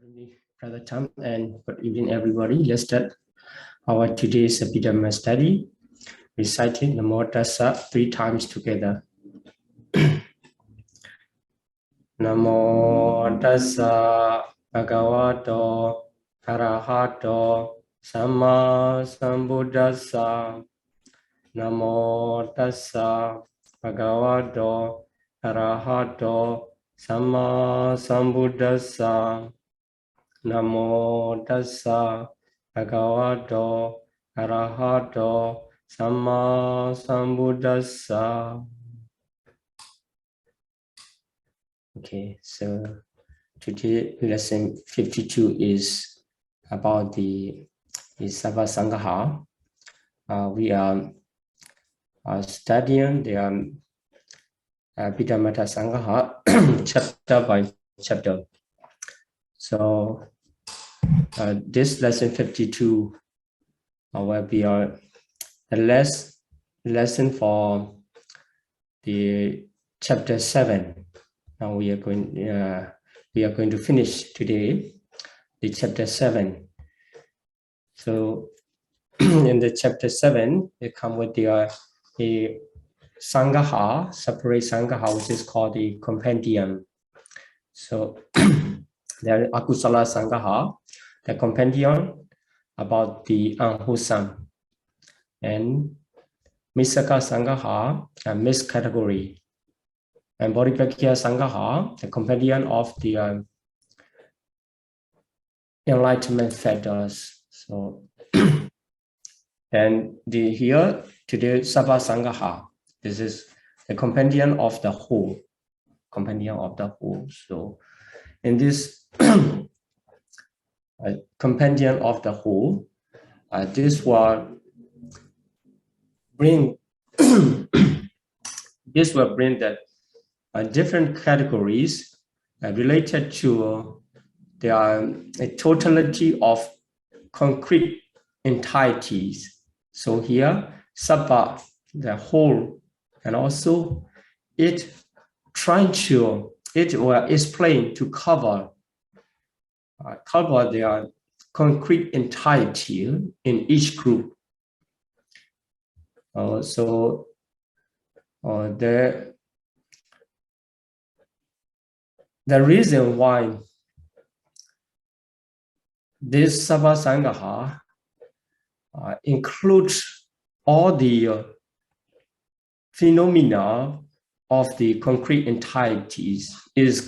Good evening, Brother Tom, and good evening, everybody. Let's start our today's Abhidhamma study, reciting Namo Tassa 3 times together. Namo Tassa Bhagavato Arahato Samma Sambuddhassa. Namo Tassa Bhagavato Arahato Samma Sambuddhassa. Namo Tassa Bhagavato Arahato Samma Sambuddhassa. Okay, so today lesson 52 is about the Sabha Sangha. We are studying the Abhidhamma Sangha chapter by chapter. So this lesson 52 will be the last lesson for the chapter 7. Now we are going to finish today the chapter 7. So in the chapter 7, they come with the Sangaha, separate Sangaha, which is called the Compendium. So there is Akusala Sangaha, the Compendium about the unwholesome, and Misaka Sangaha, a mixed category, and Bodhipakya Sangaha, the Compendium of the enlightenment factors. So and here today Sabha Sangaha, this is the Compendium of the whole. Compendium of the whole. So in this Compendium of the whole, this will bring the different categories related to the totality of concrete entities. So here, Sabha, the whole, and also it will explain to cover their concrete entirety in each group. So the reason why this Sabha Sangaha includes all the phenomena of the concrete entities is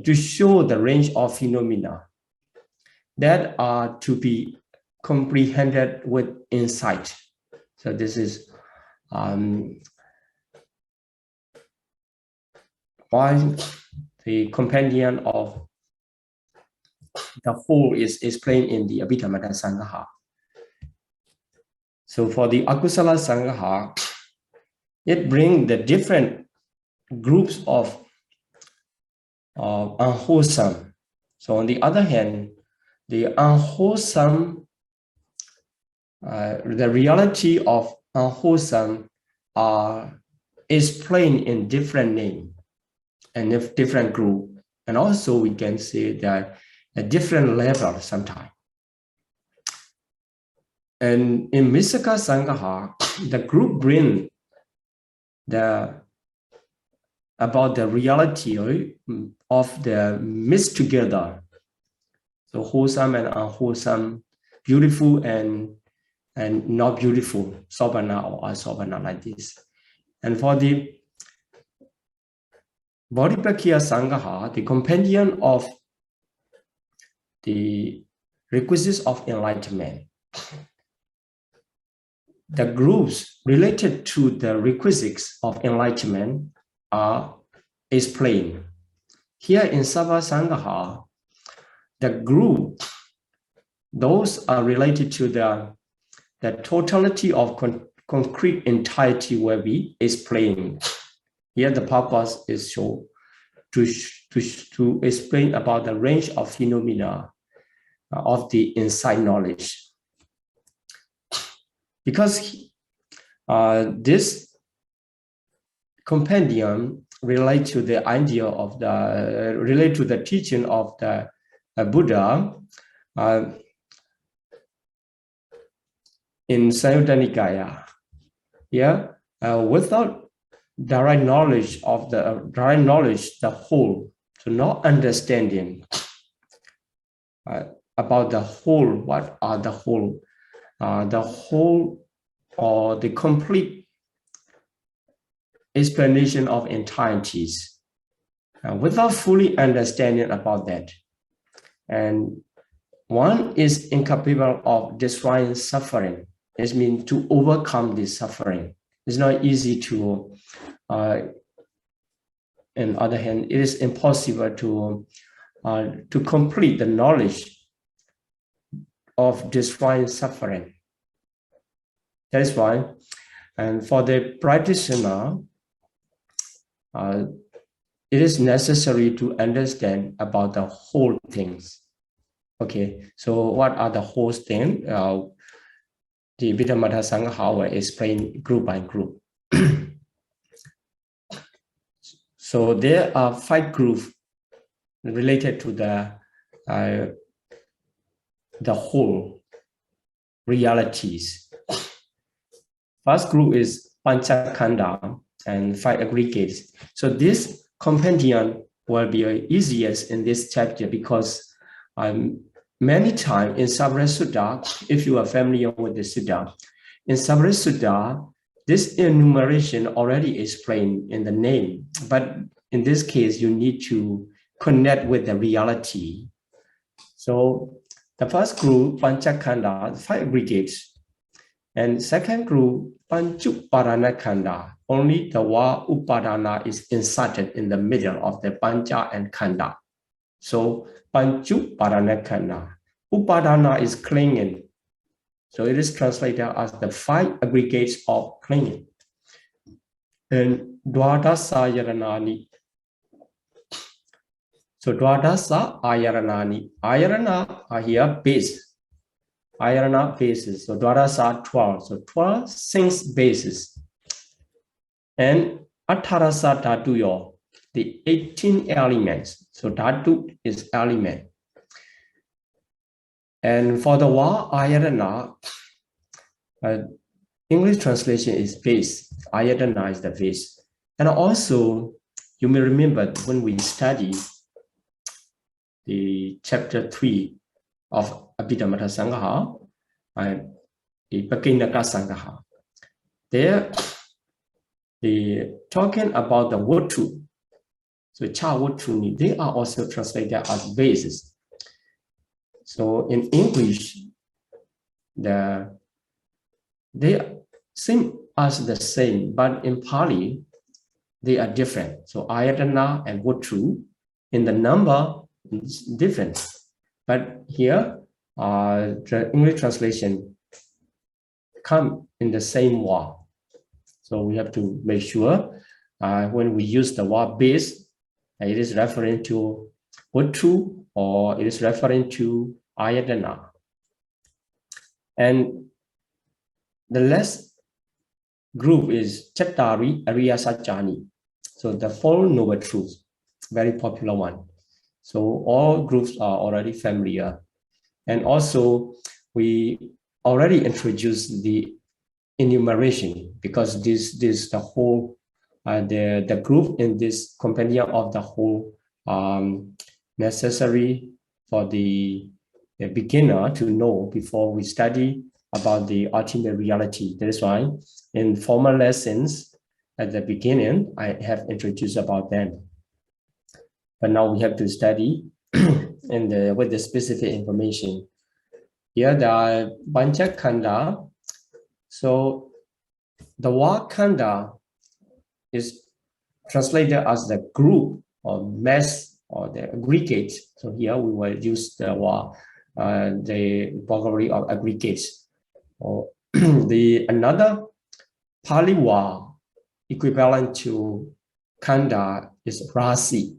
to show the range of phenomena that are to be comprehended with insight. So this is why the Compendium of the whole is explained in the Abhidhamma Sangaha. So for the Akusala Sangaha, it brings the different groups of unwholesome. So on the other hand, the unwholesome, the reality of unwholesome are explained in different name and if different group. And also we can say that a different level sometimes. And in Misaka Sangaha, the group bring about the reality of the mixed together. So wholesome and unwholesome, beautiful and not beautiful, sobhana or asobhana, like this. And for the Bodhipakya Sangaha, the Compendium of the requisites of enlightenment, the groups related to the requisites of enlightenment are explained. Here in Sabha Sangaha, the group, those are related to the totality of concrete entirety will be explained. Here the purpose is to explain about the range of phenomena of the insight knowledge. Because this compendium relate to the idea of relate to the teaching of the Buddha in Sayutta Nikaya. Yeah, without direct knowledge of the whole, so not understanding about the whole. What are the whole? The whole or the complete explanation of entities. Without fully understanding about that, and one is incapable of destroying suffering. It means to overcome this suffering. It's not easy to, on the other hand, it is impossible to complete the knowledge of destroying suffering. That is why, and for the practitioner, it is necessary to understand about the whole things. Okay, so what are the whole things? The Abhidhamma Sangha will explain group by group. So there are 5 groups related to the whole realities. First group is Panchakanda and 5 aggregates. So this compendium will be easiest in this chapter because many times in Sabra Sutta, if you are familiar with the Sutta, in Sabra Sutta, this enumeration already explained in the name, but in this case, you need to connect with the reality. So the first group, Panchakanda, 5 aggregates, and second group, Panchupadanakanda, only the word Upadana is inserted in the middle of the Pancha and Kanda. So Panchupadanakanda, Upadana is clinging. So it is translated as the 5 aggregates of clinging. And Dwadasa Yaranani. So Dwadasa Ayaranani. Ayarana are here base. Ayarana bases. So Dwadasa 12. So 12 sinks bases. And Atharasa Dhatuyo, the 18 elements. So Dhatu is element. And for the word Ayarana, English translation is base. Ayatana is the base. And also, you may remember when we study the chapter 3 of Abhidhamma Sangha, the Pakinaka Sangha. There, talking about the Watu. So Cha Watu, they are also translated as bases. So in English, they seem as the same, but in Pali, they are different. So Ayatana and Watu, in the number, is different. But here, the English translation come in the same word. So we have to make sure when we use the word base, it is referring to Watu or it is referring to Ayatana. And the last group is Chattari Ariya Satchani. So the 4 noble truths, very popular one. So all groups are already familiar. And also we already introduced the enumeration because this the whole the group in this compendium of the whole necessary for the beginner to know before we study about the ultimate reality. That is why in former lessons at the beginning, I have introduced about them. But now we have to study with the specific information. Here there are Panchakanda. So the word Kanda is translated as the group or mass or the aggregate. So here we will use the word, the vocabulary of aggregates. Or another Pali word equivalent to Kanda is Rasi,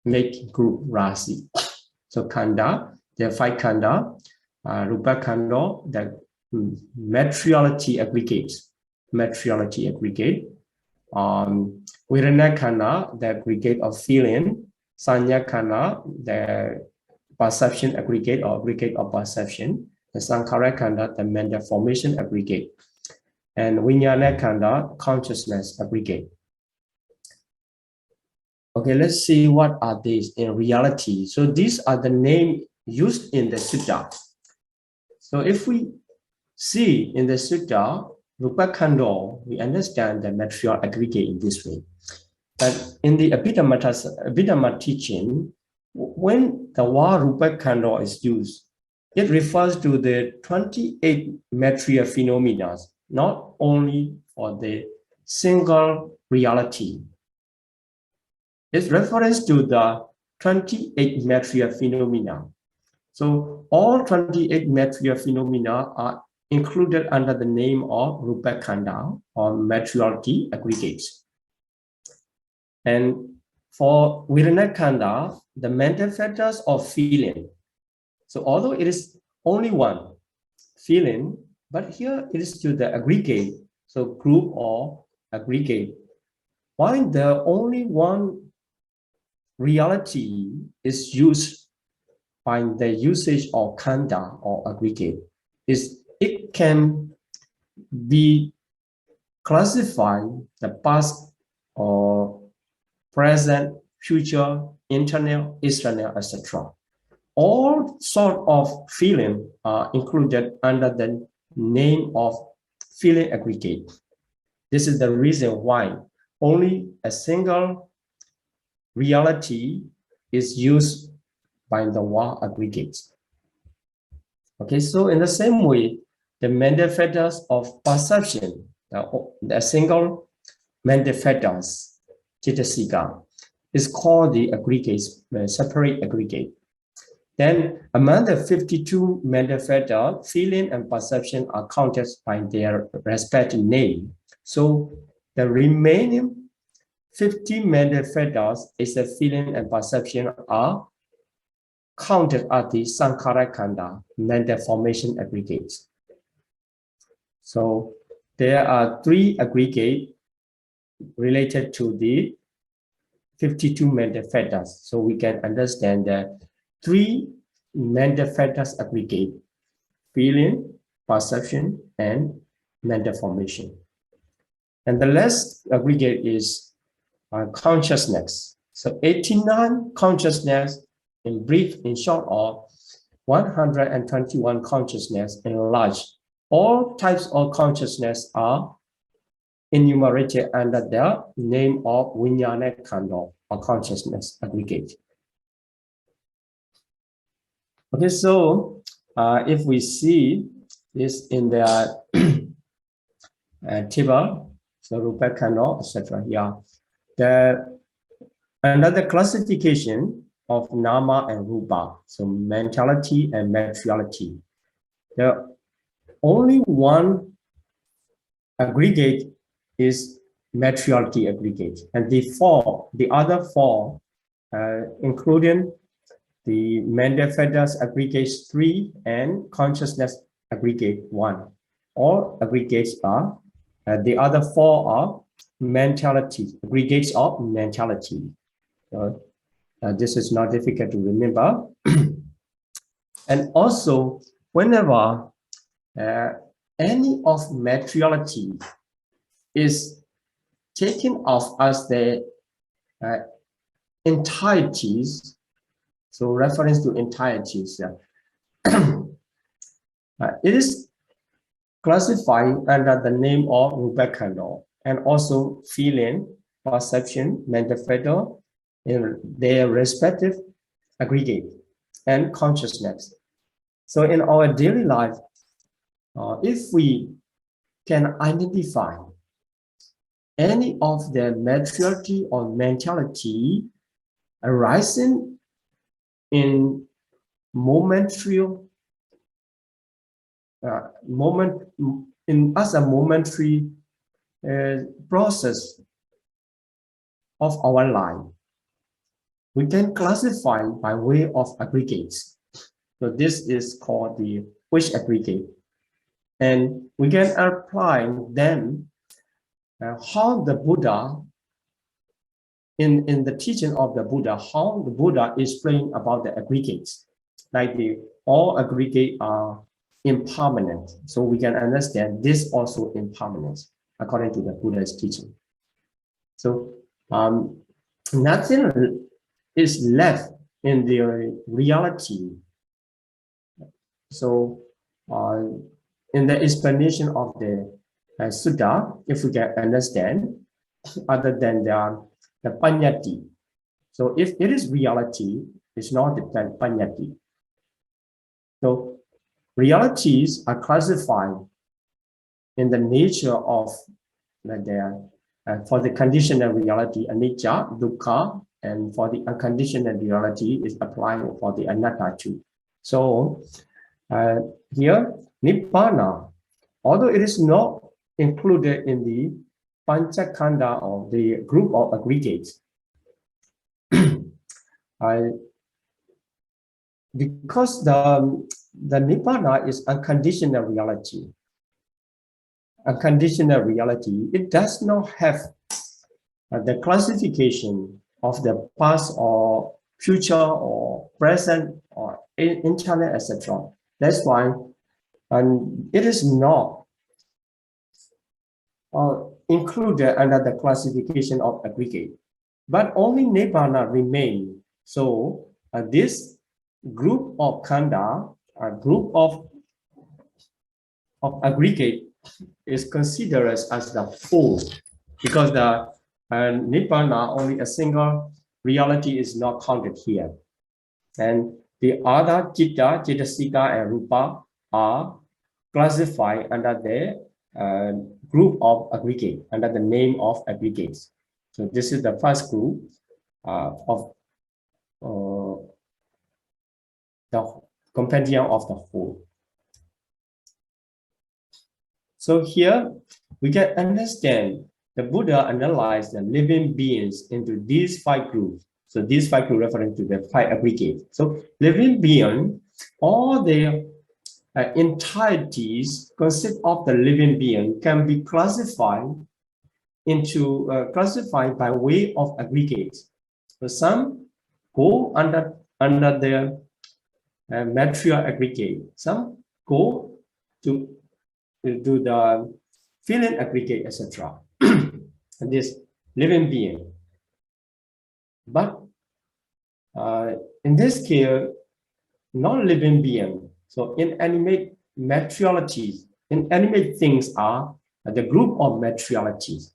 make group Rasi. So Kanda, there are 5 Kanda, Rupa Kanda, the materiality aggregates, with Vedana Khanda, the aggregate of feeling, Sanya Khanda, the perception aggregate or aggregate of perception, the Sankhara Khanda, the mental formation aggregate, and Vijnana Khanda, consciousness aggregate. Okay, let's see what are these in reality. So these are the names used in the sutta. So if we see in the sutta, Rupa Khanda, we understand the material aggregate in this way. But in the Abhidhamma teaching, when the word Rupa Khanda is used, it refers to the 28 material phenomena, not only for the single reality. It's reference to the 28 material phenomena. So all 28 material phenomena are included under the name of Rupa Khanda or materiality aggregates. And for Vedana Khanda, the mental factors of feeling. So although it is only one feeling, but here it is to the aggregate, so group or aggregate. While the only one reality is used by the usage of khanda or aggregate, it can be classified the past or present, future, internal, external, etc. All sort of feeling are included under the name of feeling aggregate. This is the reason why only a single reality is used by the word aggregates. Okay, so in the same way, the mental factors of perception, the single mental factors, Chitasika, is called the aggregates, separate aggregate. Then among the 52 mental factors, feeling and perception are counted by their respective name. So the remaining 50 mental factors is the feeling and perception are counted as the Sankhara Khanda, mental formation aggregates. So there are 3 aggregates related to the 52 mental factors. So we can understand that 3 mental factors aggregate: feeling, perception, and mental formation. And the last aggregate is consciousness. So 89 consciousness in brief, in short, or 121 consciousness in large. All types of consciousness are enumerated under the name of Vijnana Khanda or consciousness aggregate. Okay, so if we see this in the table, so Rupa Khanda, etc. here, another classification of Nama and Rupa, so mentality and materiality. The only one aggregate is materiality aggregate, and the other 4, including the mental factors aggregates 3 and consciousness aggregate 1. All aggregates are, the other 4 are mentality, aggregates of mentality. This is not difficult to remember. And also, whenever any of materiality is taken off as the entities, so reference to entities, it is classified under the name of Rupa Khanda, and also feeling, perception, mental factor in their respective aggregate, and consciousness. So in our daily life, if we can identify any of the materiality or mentality arising in momentary as a momentary process of our life, we can classify by way of aggregates. So this is called the wish aggregate, and we can apply then how the Buddha in the teaching of the Buddha, how the Buddha explained about the aggregates, like all aggregate are impermanent. So we can understand this also impermanent according to the Buddha's teaching. So nothing is left in the reality. So in the explanation of the Sutta, if we can understand, other than the Panyati. So if it is reality, it's not the Panyati. So realities are classified in the nature of for the conditional reality, anicca, dukkha, and for the unconditional reality is applied for the anatta too. So here, nibbana, although it is not included in the panchakanda or the group of aggregates, because the nibbana is unconditional reality. Unconditional reality, it does not have the classification of the past or future or present or internet, etc. That's why it is not included under the classification of aggregate, but only nibbana remain. So this group of khandha, a group of aggregate, is considered as the whole, because the nibbana, only a single reality, is not counted here, and the other citta, cetasika, and rupa are classified under the group of aggregate, under the name of aggregates. So this is the first group of the compendium of the whole. So here we can understand the Buddha analyzed the living beings into these 5 groups. So these 5 groups referring to the 5 aggregates. So living being, all the entities consist of the living being can be classified into classified by way of aggregates. So some go under the material aggregate. Some go to the feeling aggregate, etc. This living being. But in this case, non-living being, so inanimate materialities, inanimate things are the group of materialities.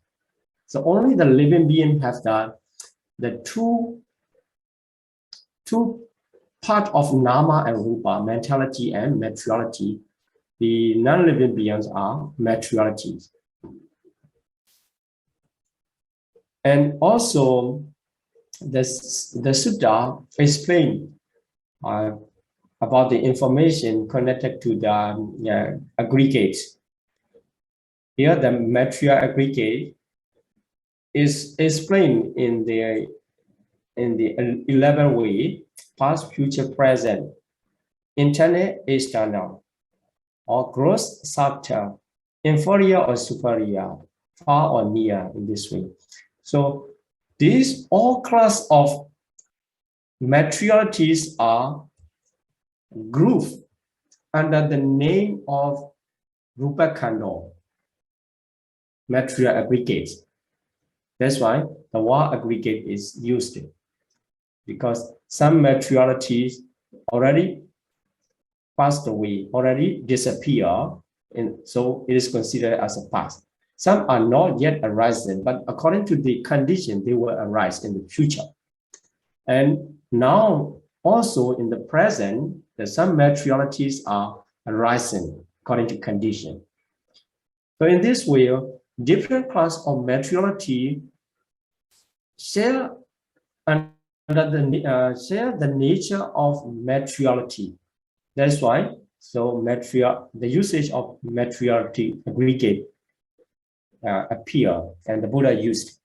So only the living being have the two part of nama and rupa, mentality and materiality. The non-living beings are materialities. And also, the sutta explain about the information connected to the aggregates. Here, the material aggregate is explained in the 11th way: past, future, present, internal, external, or gross, subtle, inferior or superior, far or near, in this way. So these all class of materialities are grouped under the name of rupa khandha, material aggregates. That's why the word aggregate is used, because some materialities already passed away, already disappear, and so it is considered as a past. Some are not yet arising, but according to the condition, they will arise in the future. And now, also in the present, some materialities are arising according to condition. So in this way, different class of materiality share the nature of materiality. That's why the usage of materiality aggregate appear, and the Buddha used.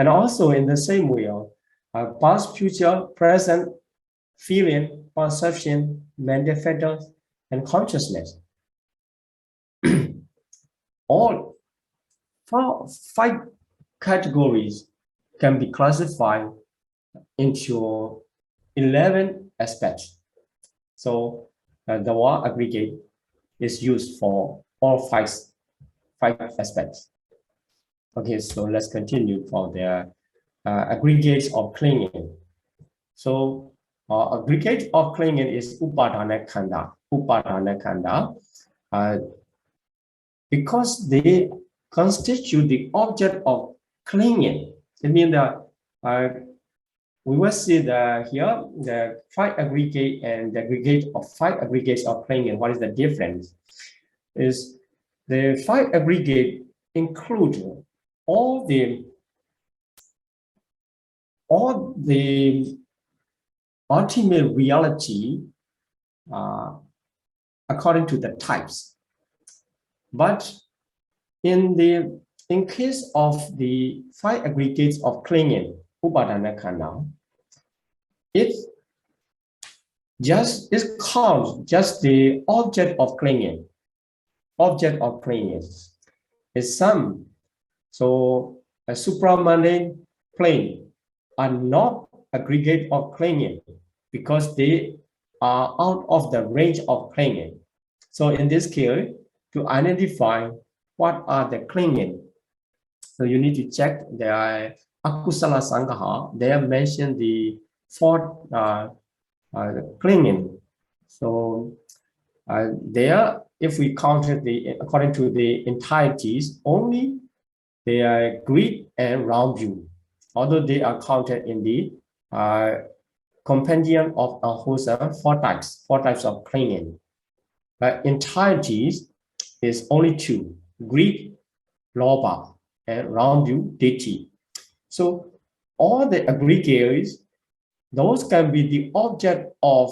And also in the same way, past, future, present, feeling, perception, mental factors, and consciousness. All 5 categories can be classified into 11 aspects. So the word aggregate is used for all five aspects. Okay, so let's continue for the aggregates of clinging. So aggregate of clinging is upadana khanda. Upadana khanda, because they constitute the object of clinging. It means that we will see here the five aggregate and the aggregate of five aggregates of clinging. What is the difference? Is the five aggregate include all the ultimate reality according to the types. But in case of the five aggregates of clinging, upadana khanda, it counts just the object of clinging. Object of clinging is some. So a supramundane plane are not aggregate of clinging because they are out of the range of clinging. So in this case, to identify what are the clinging, so you need to check the akusala sangaha. They have mentioned the four clinging. So there, if we count it according to the entireties, only they are grid and round view, although they are counted in the compendium of Ahosa, four types of clinging. But entireties is only two: grid, loba, and round view, dt. So all the aggregates, those can be the object of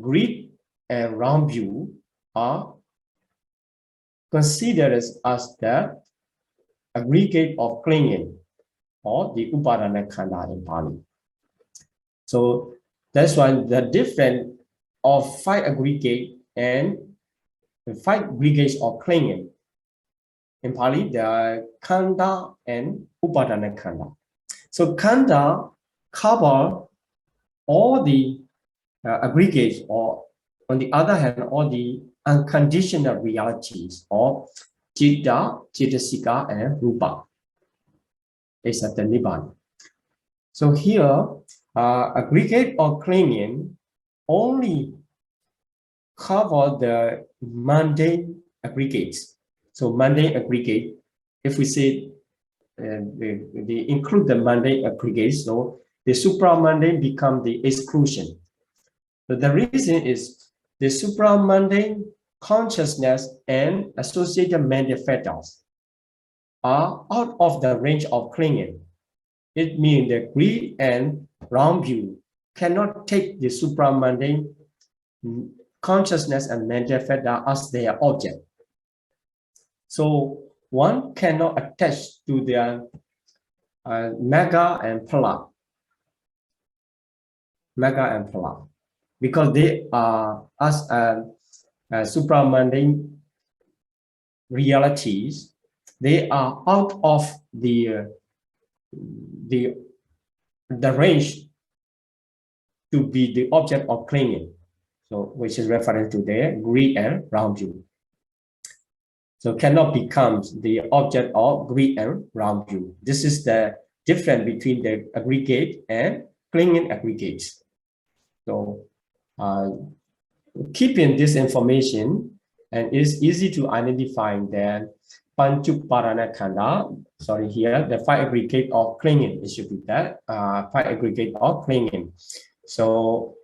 grid and round view, are considered as the aggregate of clinging, or the upadana khanda in Pali. So that's why the difference of five aggregate and the five aggregates of clinging. In Pali, there are khanda and upadana khanda. So khanda cover all the aggregates, or on the other hand, all the unconditional realities of citta, cittasika, and rupa. Is at the nibbana. So here, aggregate or clinging only cover the mundane aggregates. So mundane aggregate, if we say they include the mundane aggregates, so the supramundane become the exclusion. But the reason is the supramundane consciousness and associated mental factors are out of the range of clinging. It means the grid and round view cannot take the supramundane consciousness and mental factor as their object. So one cannot attach to their mega and phala, because they are as supramundane realities. They are out of the range to be the object of clinging, so which is referring to the grid and round view. So cannot become the object of grid and round view. This is the difference between the aggregate and clinging aggregates. So keeping this information, and it's easy to identify the Panchuparana khanda, sorry, here, the five aggregate of clinging, it should be that, five aggregate of clinging. So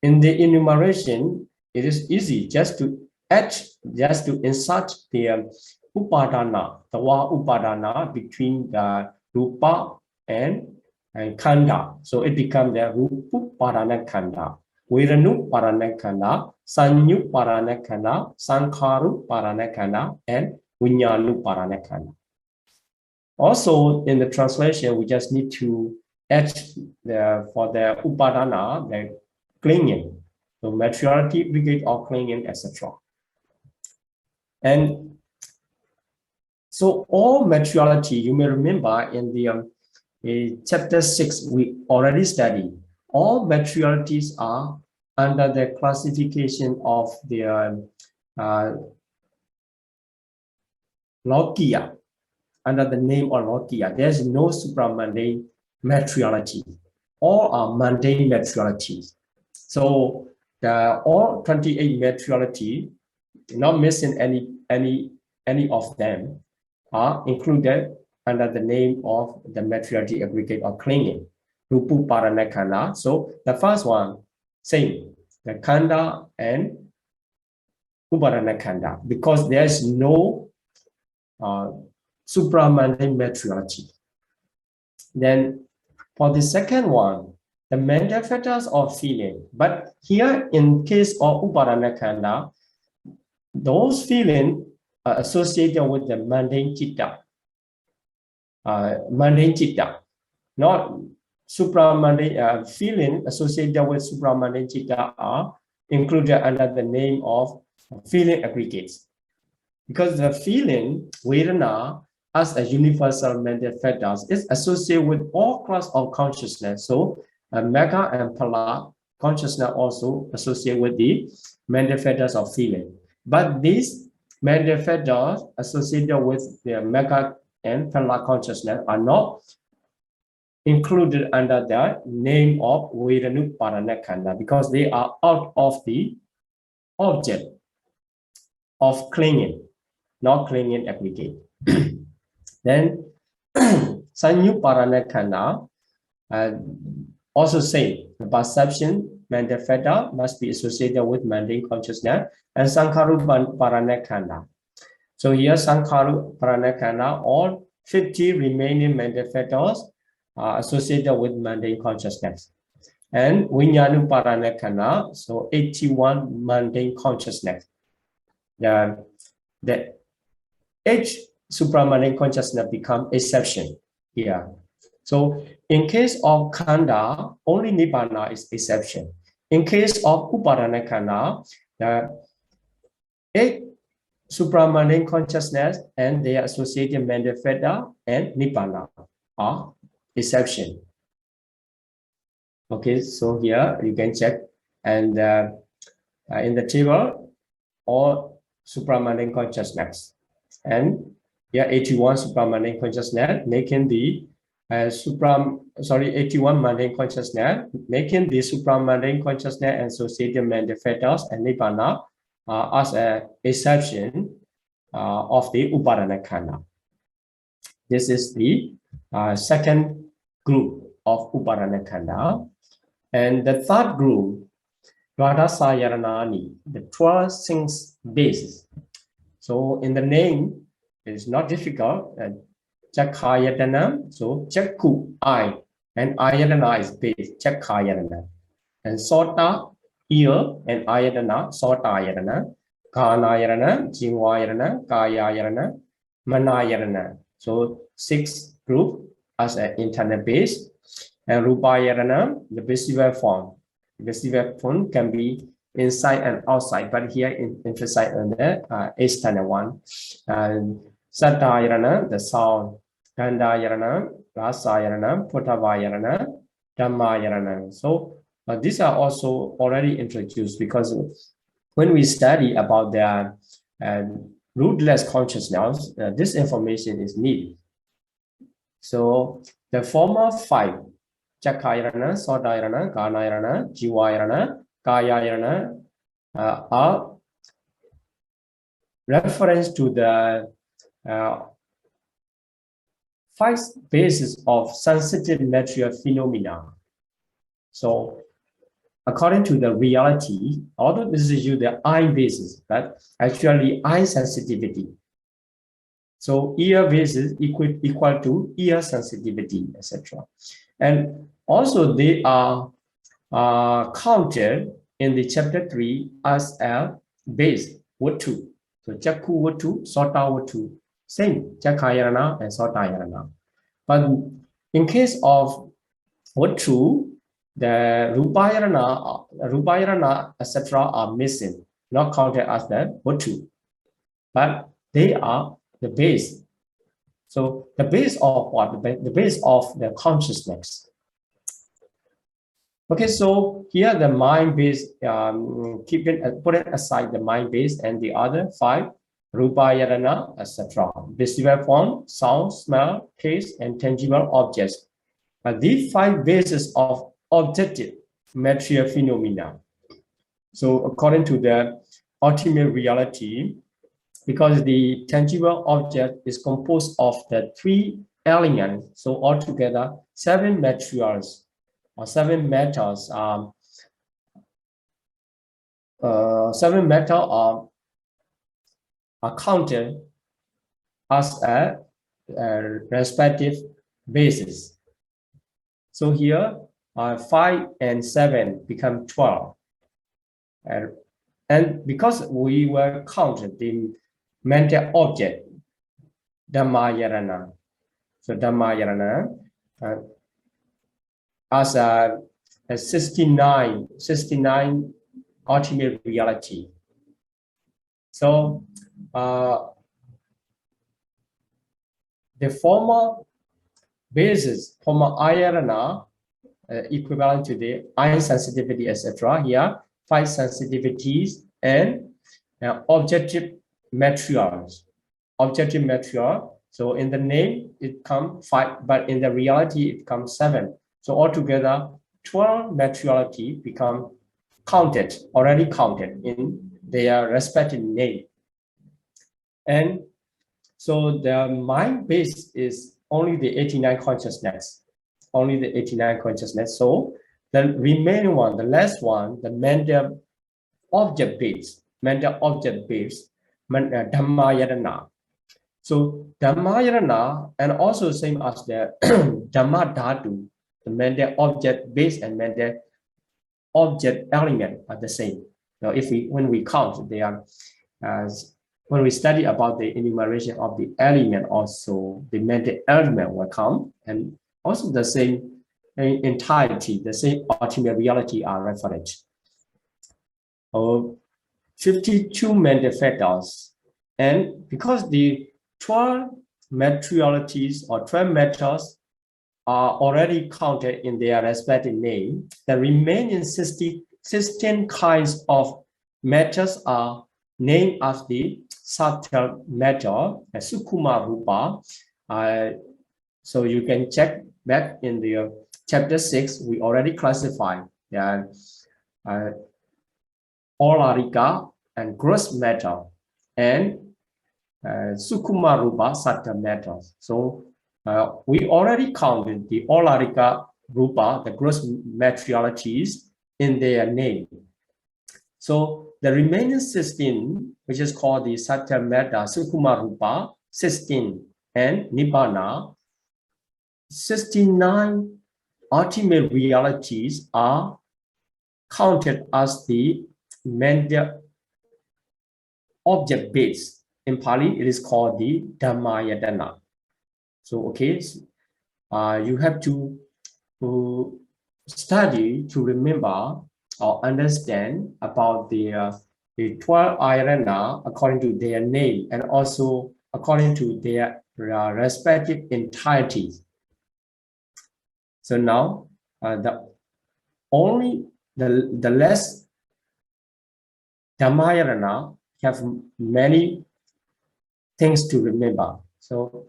in the enumeration, it is easy just to add, just to insert the upadana, the word upadana between the rupa and khanda. So it becomes the rupupadana khanda, Viranupadana khanda, Sanyupadana khanda, Sankharupadana khanda, and Vinyanupadana khanda. Also, in the translation, we just need to add for the upadana, the clinging, so materiality, aggregate of clinging, etc. And so all materiality, you may remember in the In chapter 6, we already studied. All materialities are under the classification of the Lokiya, under the name of Lokiya. There's no supramundane materiality. All are mundane materialities. So all 28 materiality, not missing any of them, are included under the name of the materiality aggregate or clinging, Rupu Parana Khanda. So the first one, same, the Khanda and Uparana Khanda, because there's no supramundane materiality. Then for the second one, the mental factors of feeling. But here in case of Uparana Khanda, those feelings are associated with the mundane chitta. Mundane chitta, not supramundane feeling associated with supramundane chitta are included under the name of feeling aggregates. Because the feeling, Vedana, as a universal mental factors, is associated with all class of consciousness. So Mega and Pala consciousness also associated with the mental factors of feeling. But these mental factors associated with the Mega and Pala consciousness are not included under the name of Vedanuparana Khanda because they are out of the object of clinging, not clinging aggregate. Then Sanyuparana Khanda also say the perception mental factor must be associated with mundane consciousness and Sankharuparana Khanda. So here Sankharuparana Khanda, all 50 remaining mental factors are associated with mundane consciousness. And Vinyanuparana Khanda, so 81 mundane consciousness. The each supramundane consciousness become exception here. So in case of Khanda, only Nibbana is exception. In case of Uparana Khanda, the 8 supramundane consciousness and their associated mental factor and Nibbana are exception. Okay, so here you can check, and in the table, all supramundane consciousness, and here 81 supramundane consciousness making the 81 mundane consciousness making the supramundane consciousness and associated mental factors and Nibbana as an exception of the Uparana Khanda. This is the second group of Uparana Khanda. And the third group, Radhasayaranani, the 12 things basis. So in the name, it is not difficult. Chakhayatana, so Chakku, eye, and Ayatana is base, Chakhayatana. And Sota, ear, and Ayatana, Sota Ayatana, Kanayatana, Jivayatana, Kayayatana, Manayatana. So 6 group as an internal base. And Rupayatana, the visual form. The visual form can be inside and outside, but here emphasize on the external one. And Satayarana, the sound. Gandhayarana, Rasayarana, Potavayarana, Dhammayarana. So these are also already introduced because when we study about the rootless consciousness, this information is needed. So the former 5, Chakhayarana, Sodayarana, Ganayarana, Jivayarana, Kayayarana, are reference to the 5 bases of sensitive material phenomena. So according to the reality, although this is the eye basis, but actually eye sensitivity. So ear basis equal to ear sensitivity, etc. And also they are counted in the chapter 3 as a base, Vatu. So Chakku Vatu, Sota Vatu, same, Chakhayarana and Sotayarana. But in case of Vatu, the Rupayarana, etc. are missing, not counted as the Vatu. But they are the base So the base of what? The base of the consciousness. Okay, so here the mind base, put it aside the mind base and the other 5, rupa yadana, etc. Visual form, sound, smell, taste, and tangible objects. These 5 bases of objective material phenomena. So according to the ultimate reality, because the tangible object is composed of the 3 elements, so altogether 7 materials or 7 metals, 7 metal are counted as a respective basis. So here 5 and 7 become 12. And because we were counted the mental object, Dhamma Yarana. So Dhamma Yarana as a 69 ultimate reality. So the former basis, former ayarana, equivalent to the iron sensitivity, etc. Here, 5 sensitivities and objective materials. Objective material. So in the name it comes 5, but in the reality it comes 7. So altogether 12 materiality become counted, already counted in their respective name. And so the mind base is only the 89 consciousness, only the 89 consciousness. So the remaining one, the last one, the mental object base, Dhamma Yadana. So Dhamma Yadana, and also same as the Dhamma Dhatu, the mental object base and mental object element are the same. Now, when we count, they are when we study about the enumeration of the element, also the mental element will come, and also the same entirety, the same ultimate reality are referred. 52 mental factors, and because the 12 materialities or 12 metals are already counted in their respective name, the remaining 16 kinds of metals are named as the subtle metal, Sukkuma Rupa. So you can check back in the chapter 6, we already classified Olarika and gross metal and Sukkuma Rupa subtle metals. So we already counted the Olarika Rupa, the gross materialities, in their name. So the remaining 16, which is called the Satya Metta, Sukkuma Rupa, 16, and Nibbana, 69 ultimate realities are counted as the mental object base. In Pali, it is called the Dhamma Yadana. So, okay, you have to study to remember or understand about the 12 ayarana according to their name and also according to their respective entities. So now the less Dhammayarana have many things to remember. So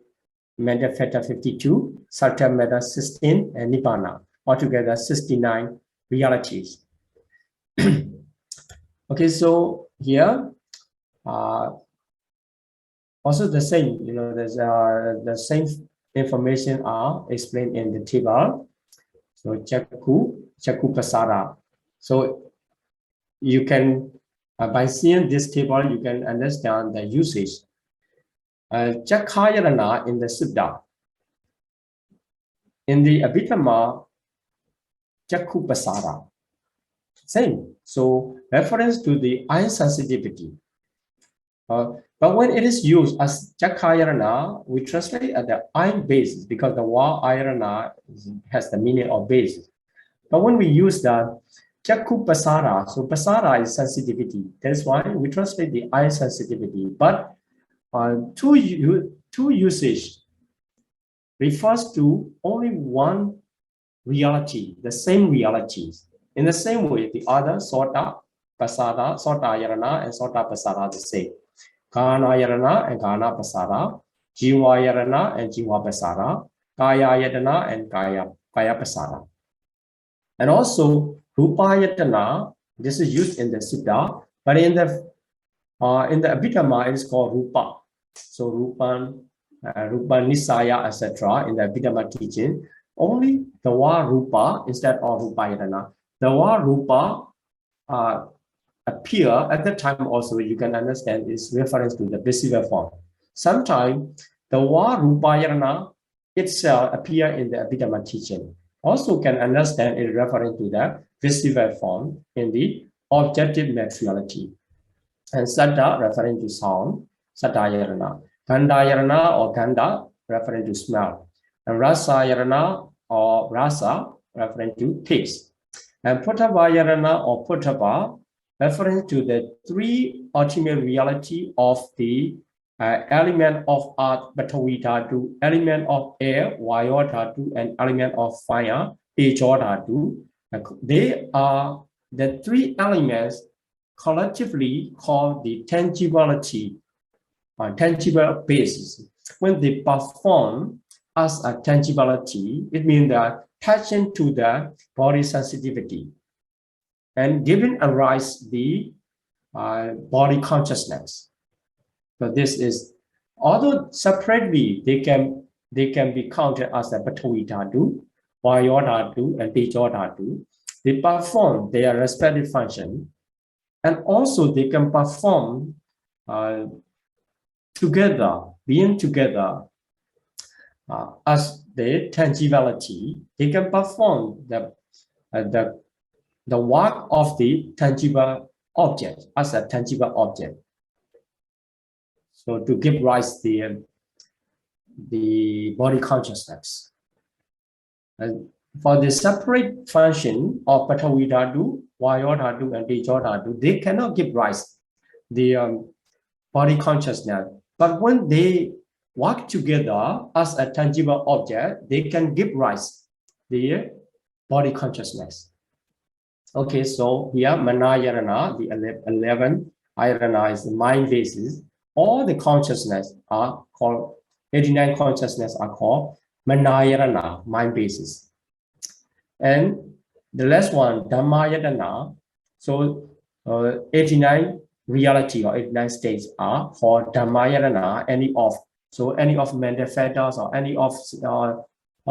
Metta Feta 52, Satya Metta 16, and Nibbana, altogether 69 realities. Okay, so here also the same, there's the same information are explained in the table. So Chakku Pasara. So you can by seeing this table, you can understand the usage. Chakhayarana in the Sutta. In the Abhidhamma, Chakku Pasara. Same. So reference to the eye sensitivity. But when it is used as Chakhayarana, we translate at the eye basis because the word ayarana has the meaning of basis. But when we use the Chakku Pasara, so Pasara is sensitivity. That's why we translate the eye sensitivity. But two usage refers to only one reality, the same realities. In the same way, the other Sota, Pasada, Sota Yarana, and Sota Pasada the same. Kana Yarana and Kana Pasada, Jiwa Yarana and Jiwa Pasada, Kaya Yadana and Kaya Pasada. And also Rupa Yatana, this is used in the Sutta, but in the Abhidhamma it is called Rupa. So Rupa Nisaya, etc. in the Abhidhamma teaching, only the word Rupa instead of Rupa Yatana. The word Rupa appear at the time also, you can understand is reference to the visible form. Sometimes the word Rupayana itself appear in the Abhidhamma teaching. Also can understand it referring to the visible form in the objective materiality. And Saddha referring to sound, Saddhayarana. Gandhayarana or Gandha referring to smell. And Rasayarana or Rasa referring to taste. And Potavayarana or Potava referring to the three ultimate reality of the element of earth, Patavi Dhatu, element of air, Vayu Dhatu, and element of fire, Tejo Dhatu. They are the three elements collectively called the tangibility, tangible basis. When they perform as a tangibility, it means that touching to the body sensitivity and giving arise the body consciousness. So this is, although separately they can be counted as a Patavi Dhatu, Vayu Dhatu, and Tejo Dhatu. They perform their respective function, and also they can perform together, being together as the tangibility. They can perform the work of the tangible object as a tangible object. So to give rise the body consciousness. And for the separate function of Patavi Dhatu, Vayu Dhatu, and Tejo Dhatu, they cannot give rise the body consciousness. But when they work together as a tangible object, they can give rise the body consciousness. Okay, so here Manayarana, the 11 ayarana is the mind basis. All the consciousness are called, 89 consciousness are called Manayarana, mind basis. And the last one, Dhammayatana. So 89 reality or 89 states are called Dhammayatana, any of. So any of mental factors or any of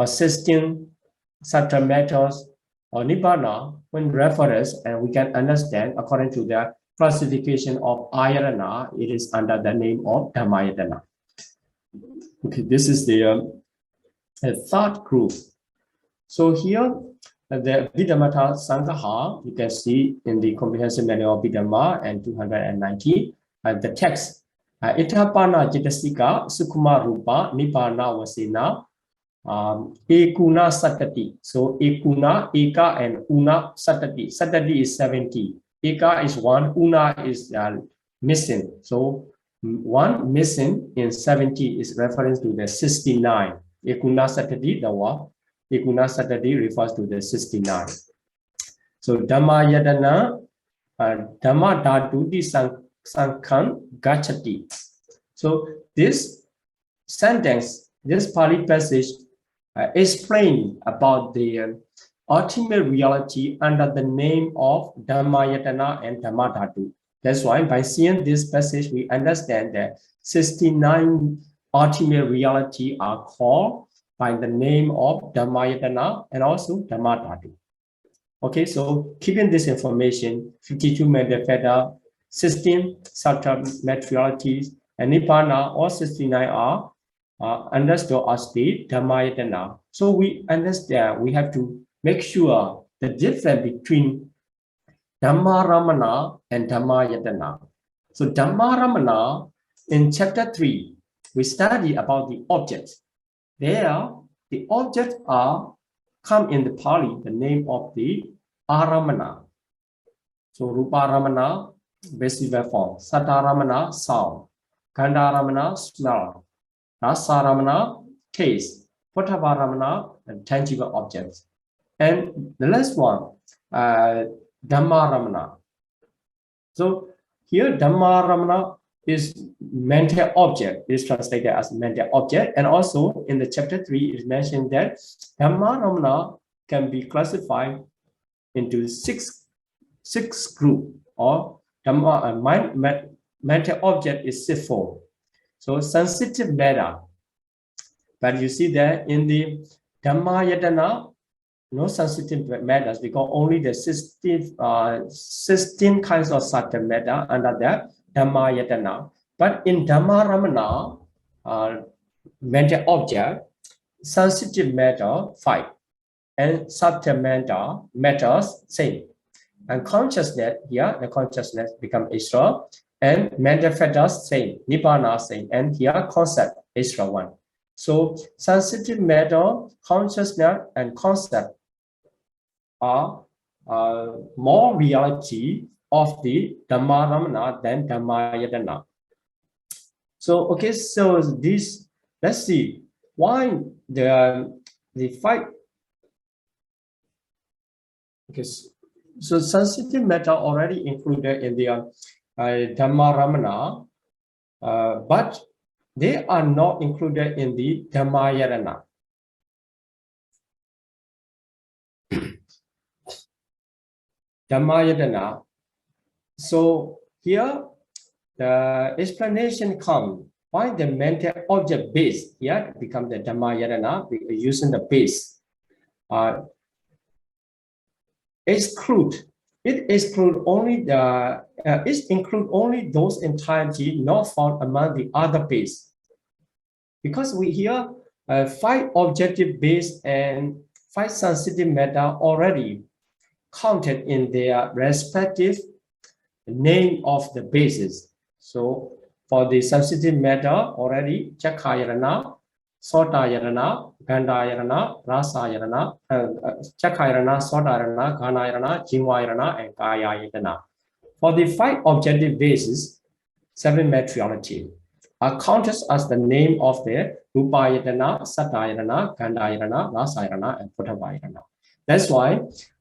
16 subtle matters or Nibbana, when reference, and we can understand according to the classification of ayarana, it is under the name of Dhammayatana. Okay, this is the third group. So here, the Abhidhamma Sangaha, you can see in the Comprehensive Manual of Abhidhamma and 290, the text, Itapana Jitasika, Sukuma Rupa, Nibbana Vasena, Ekuna Satati. So Ekuna, Eka, and Una Satati. Satati is 70. Eka is 1, Una is missing. So 1 missing in 70 is reference to the 69. Ekuna Satati, the word. Ekuna Satati refers to the 69. So Dhammayatana, Dhamma Dhatuti Sankhan Gachati. So this sentence, this Pali passage explain about the ultimate reality under the name of Dhammayatana and Dhamma Dhatu. That's why by seeing this passage, we understand that 69 ultimate reality are called by the name of Dhammayatana and also Dhamma Dhatu. Okay, so keeping this information, 52 mental factor, 16 subtle materialities, and Nibbana, all 69 are understood as the Dhammayatana. So we understand we have to make sure the difference between Dhammaramana and Dhammayatana. So Dhammaramana, in chapter 3, we study about the objects. There, the objects are come in the Pali, the name of the Aramana. So Ruparamana, visible form. Sattaramana, sound. Gandharamana, smell. Rasaramana, taste. Potavaramana, and tangible objects. And the last one, Dhammaramana. So here Dhammaramana is mental object, it is translated as mental object. And also in the chapter 3, it is mentioned that Dhammaramana can be classified into six groups, or mental object is sixfold. So sensitive matter, but you see that in the Dhammayatana, no sensitive matters, because only the 16 kinds of subtle matter under the Dhammayatana. But in Dhammaramana, mental object, sensitive matter 5, and subtle matters same. And consciousness, here the consciousness become extra, and mental factors same, nibbana same, and here concept extra 1. So sensitive matter, consciousness, and concept are more reality of the Dhammaramana than Dhammayatana. So okay, so this, let's see why the 5. Okay, so sensitive matter already included in the Dhammaramana, but they are not included in the Dhammayatana. Dhammayatana. So here the explanation comes why the mental object base here become the Dhammayatana using the base. It include only those entirety not found among the other base. Because we here 5 objective base and 5 sensitive matter already counted in their respective name of the bases. So for the sensitive matter already, Chakhayarana, Sotayarana, Gandhayarana, Rasayarana, Chakhayarana, Sotayarana, Ghanayarana, Jingwayarana, and Kayayarana. For the 5 objective bases, 7 materiality are counted as the name of the Rupayarana, Satayarana, Gandhayarana, Rasayarana, and Potavayarana. That's why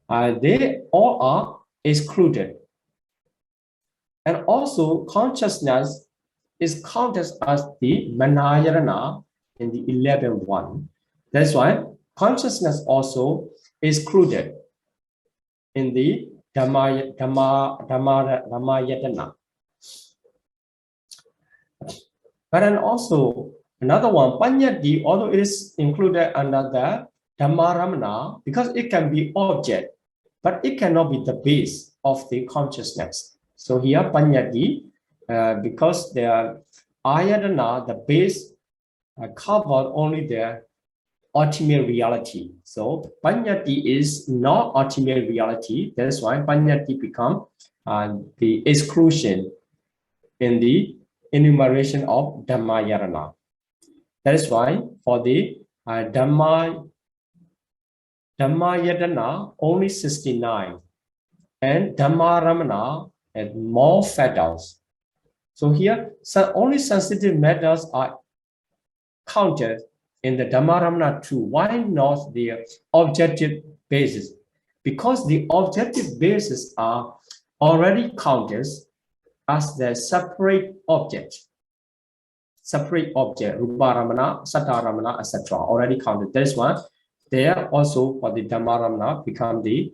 they all are excluded. And also consciousness is counted as the Manayarana in the 11th one. That's why consciousness also is excluded in the Dhammayatana. But then also another one, Panyati, although it is included under the Dhammaramana, because it can be object, but it cannot be the base of the consciousness. So here Panyati, because the Ayatana, the base, covered only the ultimate reality. So Panyati is not ultimate reality. That's why Panyati become the exclusion in the enumeration of Dhammayatana. That is why for the Dhammayatana only 69, and Dhammaramana and more factors. So here, only sensitive matters are counted in the Dhammaramana too. Why not the objective basis? Because the objective bases are already counted as the separate object, Ruparamana, Sataramana, etc. already counted. That is why they are also for the Dhammaramana become the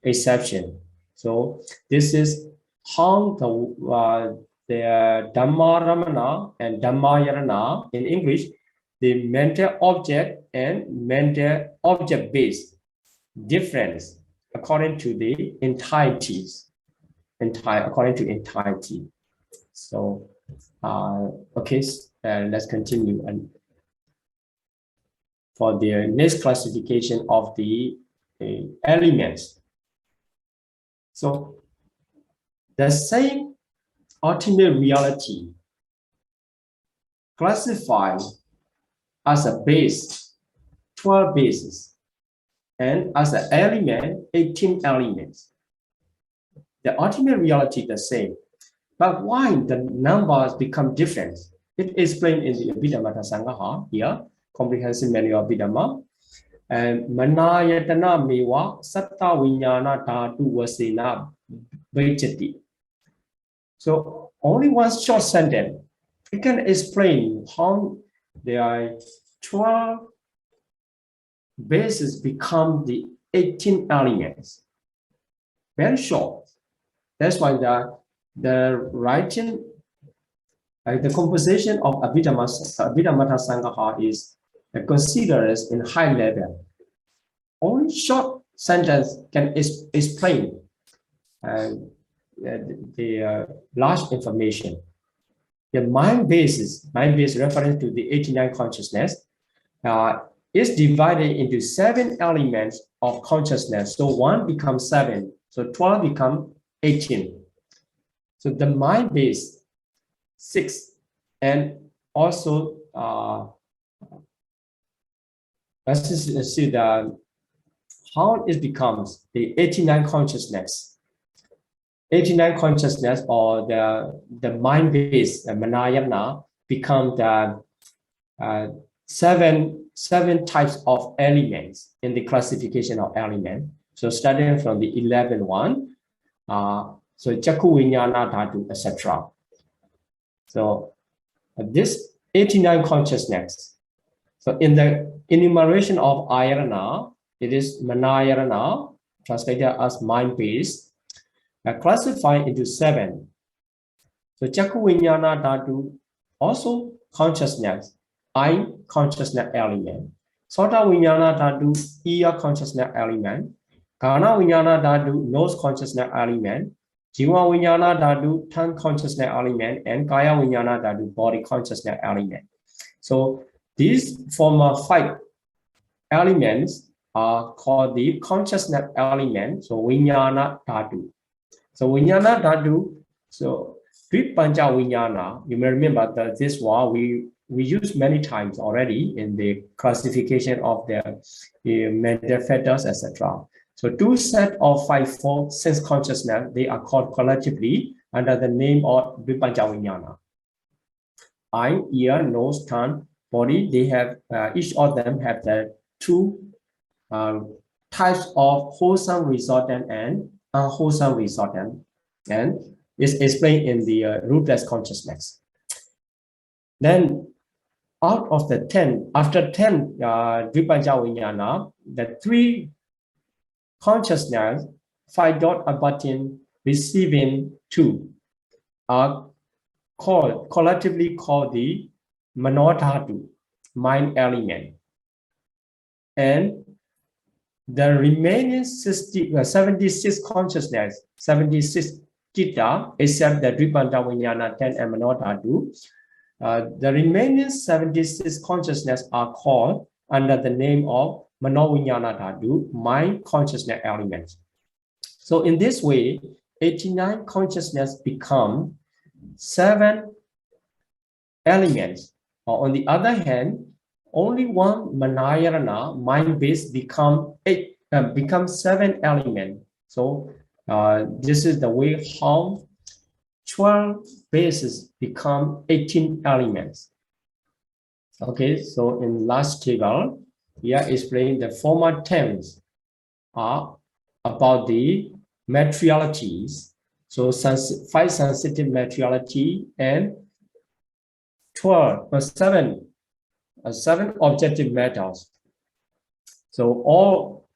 exception. So this is how the Dhammaramana and Dhammayatana in English, the mental object and mental object base difference according to the entities. According to entirety. So, okay, let's continue. And for the next classification of the elements. So, the same ultimate reality classified as a base, 12 bases, and as an element, 18 elements. The ultimate reality is the same, but why the numbers become different? It is explained in the Abhidhamma Sangaha here. comprehensive manual of Abhidhamma. And Manayatana Mewa Satta Vinyana Dhatu Vasena Vajati. So only one short sentence. It can explain how there are 12 bases become the 18 elements. Very short. That's why the writing, the composition of Abhidhamma Sangaha is considered in high level. Only short sentence can explain the large information. The mind base reference to the 89 consciousness is divided into 7 elements of consciousness. So 1 becomes 7, so 12 become 18. So the mind base 6, and also let's just see how it becomes the 89 consciousness. 89 consciousness, or the mind base, the Manayana, become the seven types of elements in the classification of element. So starting from the 11th one, so Chakku Vinyana Dhatu, etc. So this 89 consciousness. So in the enumeration of ayarana, it is Manayana, translated as mind base, classified into 7. So Chakku Vinyana Dhatu, also consciousness, eye consciousness element. Sota Vinyana Dhatu, ear consciousness element. Kana Vinyana Dhatu, nose consciousness element. Jiva Vinyana Dhatu, tongue consciousness element. And Kaya Vinyana Dhatu, body consciousness element. So these form 5 elements are called the consciousness element. So Vinyana Dhatu. So Vinyana Dhatu, so Pancha Vinyana, you may remember that this one we use many times already in the classification of the mental factors, etc. So 2 sets of 5 4 sense consciousness, they are called collectively under the name of Pancha Vinyana. Eye, ear, nose, tongue, body, they have each of them have the 2 types of wholesome resultant and unwholesome resultant, and is explained in the rootless consciousness. Then out of the 10, after 10 Dvipancha Vinyana, the 3 consciousness, 5 dot abutting, receiving 2, are collectively called the Manodhatu, mind element. And the remaining 76 consciousness, 76 chitta, except the Dvipanta Vinyana 10 and Manodhatu, the remaining 76 consciousness are called under the name of Manovinyana Dhatu, mind consciousness elements. So in this way, 89 consciousness become 7 elements. Or on the other hand, only one Manayana, mind base, become 7 elements. So this is the way how 12 bases become 18 elements. Okay, so in last table, we are explaining the former terms are about the materialities. So 5 sensitive materiality and 7 objective matters. So all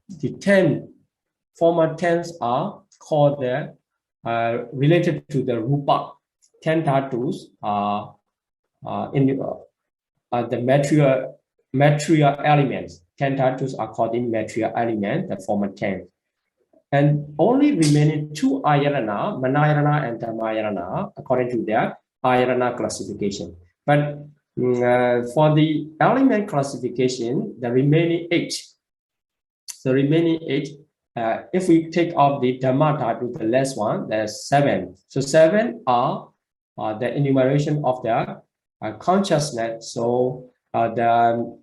the 10 former terms are called the related to the rupa. 10 dhatus are in the material elements. 10 dhatus are called in material element, the former 10. And only remaining 2 ayarana, Manayana and Dhammayana, according to their ayarana classification. But for the element classification, the remaining 8. So remaining 8, if we take off the Dhamma dhatu, the last one, there's 7. So 7 are the enumeration of the consciousness. So the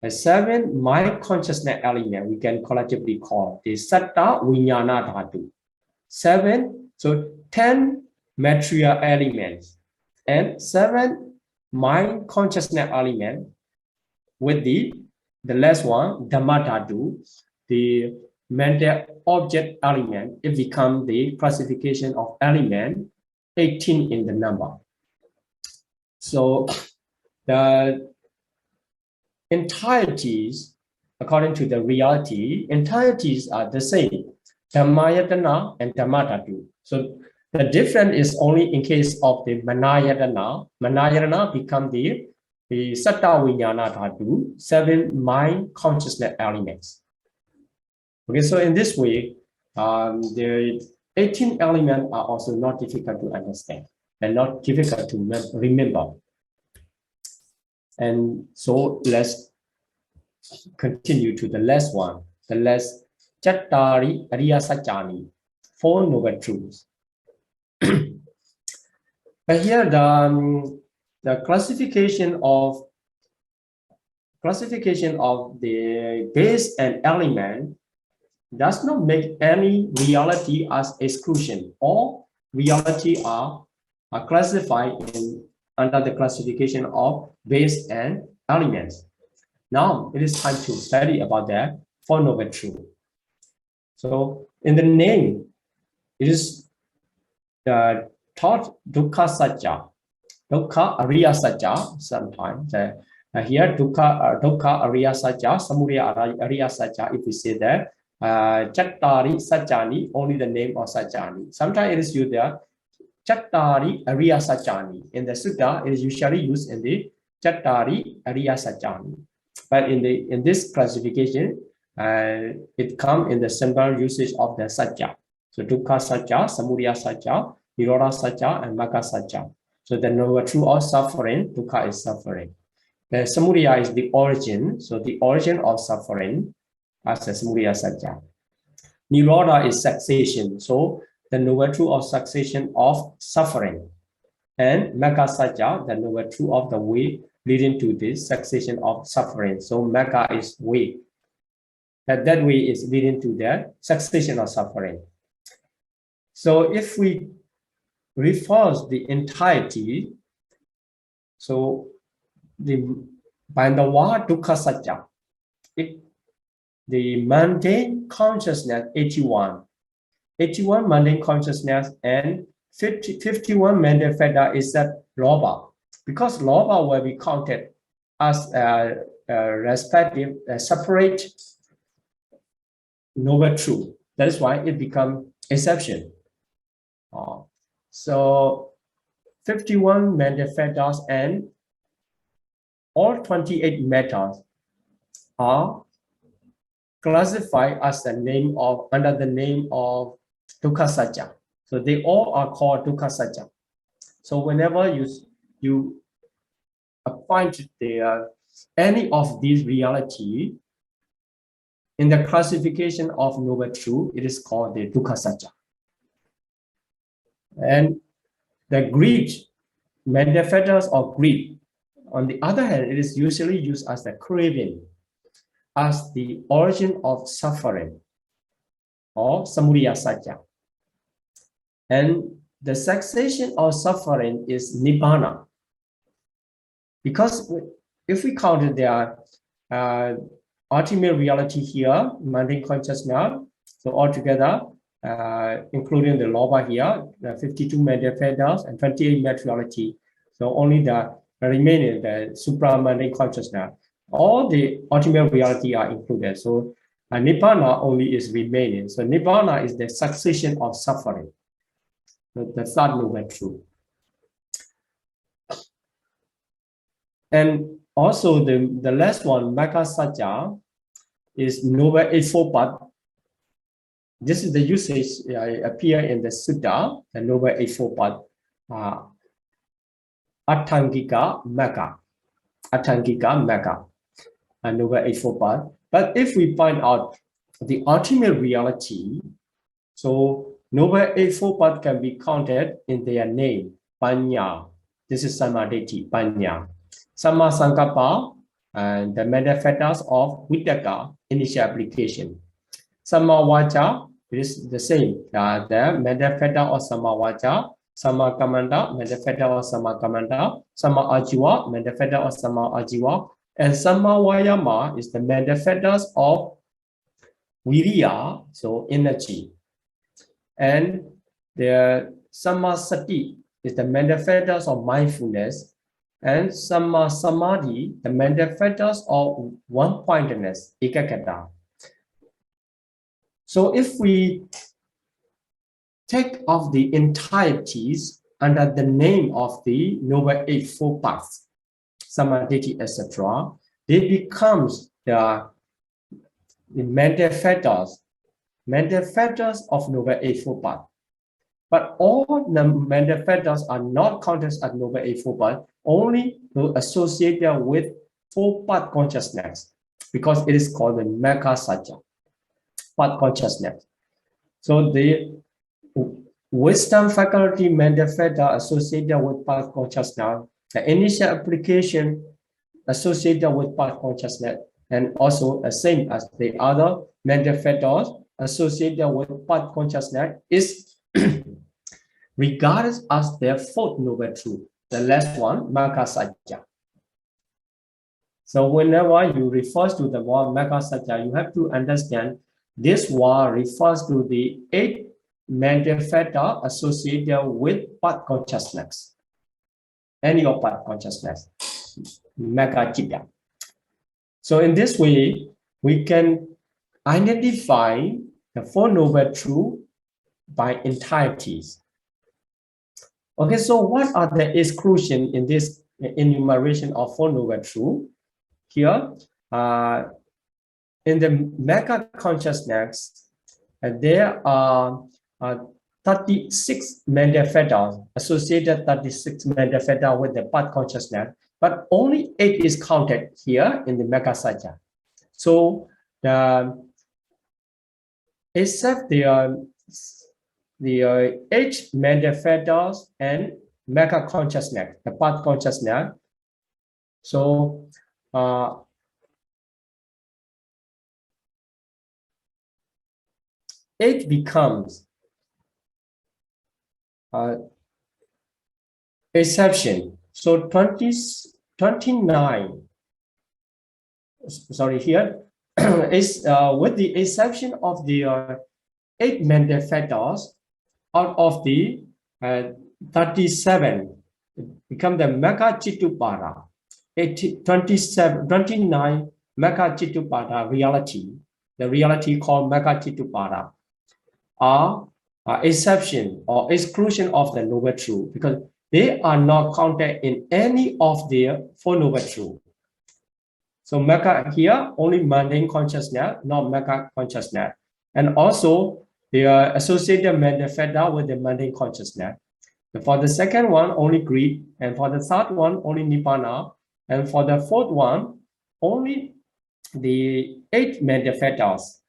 7 mind consciousness element we can collectively call the Satta Vinyana Dhatu. 7, so 10 material elements and 7 mind consciousness element with the last one, Dhammadhatu, the mental object element, it becomes the classification of element 18 in the number. So the entities, according to the reality, entities are the same, Dhammayatana and Dhammadhatu. So the difference is only in case of the Manayatana. Manayatana become the Satta Vijnana Dhatu, 7 mind consciousness elements. Okay, so in this way, the 18 elements are also not difficult to understand and not difficult to remember. And so let's continue to the last one, the last Chattari Ariya Satchani, 4 noble truths. But here the classification of the base and element does not make any reality as exclusion. All reality are classified under the classification of base and elements. Now it is time to study about that 4 noble truths. So in the name, it is taught Dukkha Satya, Dukkha Ariya Satya sometimes. Here Dukkha Ariya Satya, Samudaya Ariya Satya, if we say that, Chattari Satchani, only the name of Satchani. Sometimes it is used there, Chattari Ariya Satchani. In the Sutta, it is usually used in the Chattari Ariya Satchani. But in this classification, it comes in the simple usage of the Satya. So Dukkha Satya, Samudaya Satya, Nirodha Satya, and Magga Satya. So the noble truth of suffering, Dukkha is suffering. The Samudaya is the origin, so the origin of suffering as the Samudaya Satya. Nirodha is cessation, so the noble truth of cessation of suffering. And Magga Satya, the noble truth of the way leading to this cessation of suffering. So Magga is way. That way is leading to the cessation of suffering. So if we reverse the entirety, so by the word Dukkha Satya, the mundane consciousness 81 mundane consciousness and 51 mental factor is that Lobha, because Lobha will be counted as respective separate noble truth. That is why it becomes exception. So 51 mental factors and all 28 methods are classified as the name of under the name of Dukkha Satya. So they all are called Dukkha Satya. So whenever you appoint any of these reality in the classification of noble truth, it is called the Dukkha Satya. And the greed, mental factors or greed, on the other hand, it is usually used as the craving, as the origin of suffering, or Samudaya Satya. And the cessation of suffering is Nibbana. Because if we count their ultimate reality here, mundane consciousness, so altogether, including the Lobha here, the 52 mental factors and 28 materiality. So only the remaining, the supra-mundane consciousness, all the ultimate reality are included. So Nibbana only is remaining. So Nibbana is the cessation of suffering. So the third noble truth. And also the last one, Magga Satya, is noble eightfold path. This is the usage appear in the Sutta, the noble eightfold path. Atthangika Magga, a noble eightfold path. But if we find out the ultimate reality, so noble eightfold path can be counted in their name, Panya. This is Samadhi, Panya. Samma Sankappa, and the mental factors of Vitakka, initial application. Samma Vacha is the same. The mental factor of Samma Vacha, Samma Kamanda, mental factor of Samma Kamanda, Samma Ajiva, mental factor of Samma Ajiva, And Samma Vayama is the manifestos of Viriya, so energy. And the Samma Sati is the manifestos of mindfulness. And Samma Samadhi, the manifestos of one-pointedness, Ekagata. So if we take off the entireties under the name of the Noble Eightfold Paths, Samadhi, etc., they becomes the manifestos of Noble Eightfold Path. But all the manifestos are not counted as Noble Eightfold Path, only associated with full path consciousness, because it is called the Mekha Satya, path consciousness. So the wisdom faculty manifesta associated with path consciousness, the initial application associated with path consciousness, and also the same as the other manifestos associated with path consciousness is regarded as their fourth noble truth. The last one, Mekha Satya. So whenever you refer to the word Mekha Satya, you have to understand this word refers to the 8 manifesta associated with path consciousness. Any of path consciousness, Mekha Chitta. So in this way, we can identify the Four Noble Truths by entireties. Okay, so what are the exclusions in this enumeration of Four Noble Truths? Here, in the Mekha consciousness, there are 36 manifestas, associated 36 manifestas with the path consciousness, but only 8 is counted here in the Mekha Satya. So except the 8 manifestas and Mekha consciousness, the path consciousness. So it becomes exception. So 29, sorry, here is with the exception of the 8 manifestos out of the 37 become the Mekha Chittupada. 29 Mekha Chittupada reality, the reality called Mekha Chittupada, are exception or exclusion of the Noble Truth, because they are not counted in any of the Four Noble Truths. So Mekha here, only mundane consciousness, not Mekha consciousness. And also, they are associated manifesta with the mundane consciousness. For the second one, only greed. And for the third one, only Nibbana. And for the fourth one, only the 8 manifestas.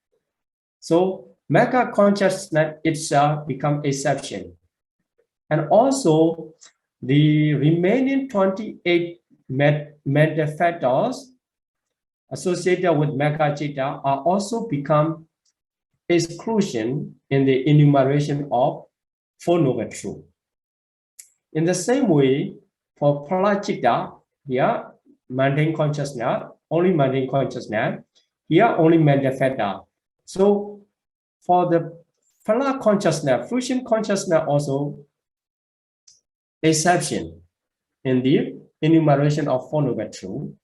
So Mekha consciousness itself become exception. And also the remaining 28 manifestos associated with Mekha Chitta are also become exclusion in the enumeration of Four Noble Truths. In the same way, for Phala-Chitta, here mundane consciousness, only mundane consciousness, here only manifesta. So for the Phala consciousness, fruition consciousness also exception in the enumeration of Four Noble Truths.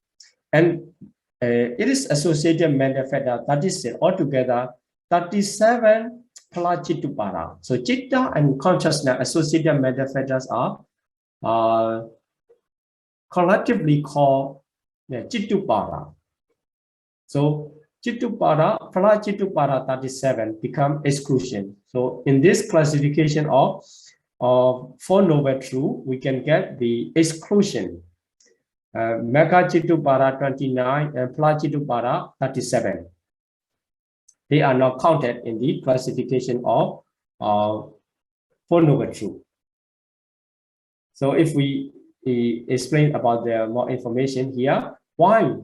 And it is associated manifesta 36, altogether 37 Phala-Chittupada. So Chitta and consciousness associated manifestas are collectively called Chittupada. So Chittupada, Phala-Chittupada 37 become exclusion. So in this classification of Four Noble Truths, we can get the exclusion. Mekha Chittupada 29 and Phala-Chittupada 37. They are not counted in the classification of Four Noble Truths. So if we explain about the more information here, why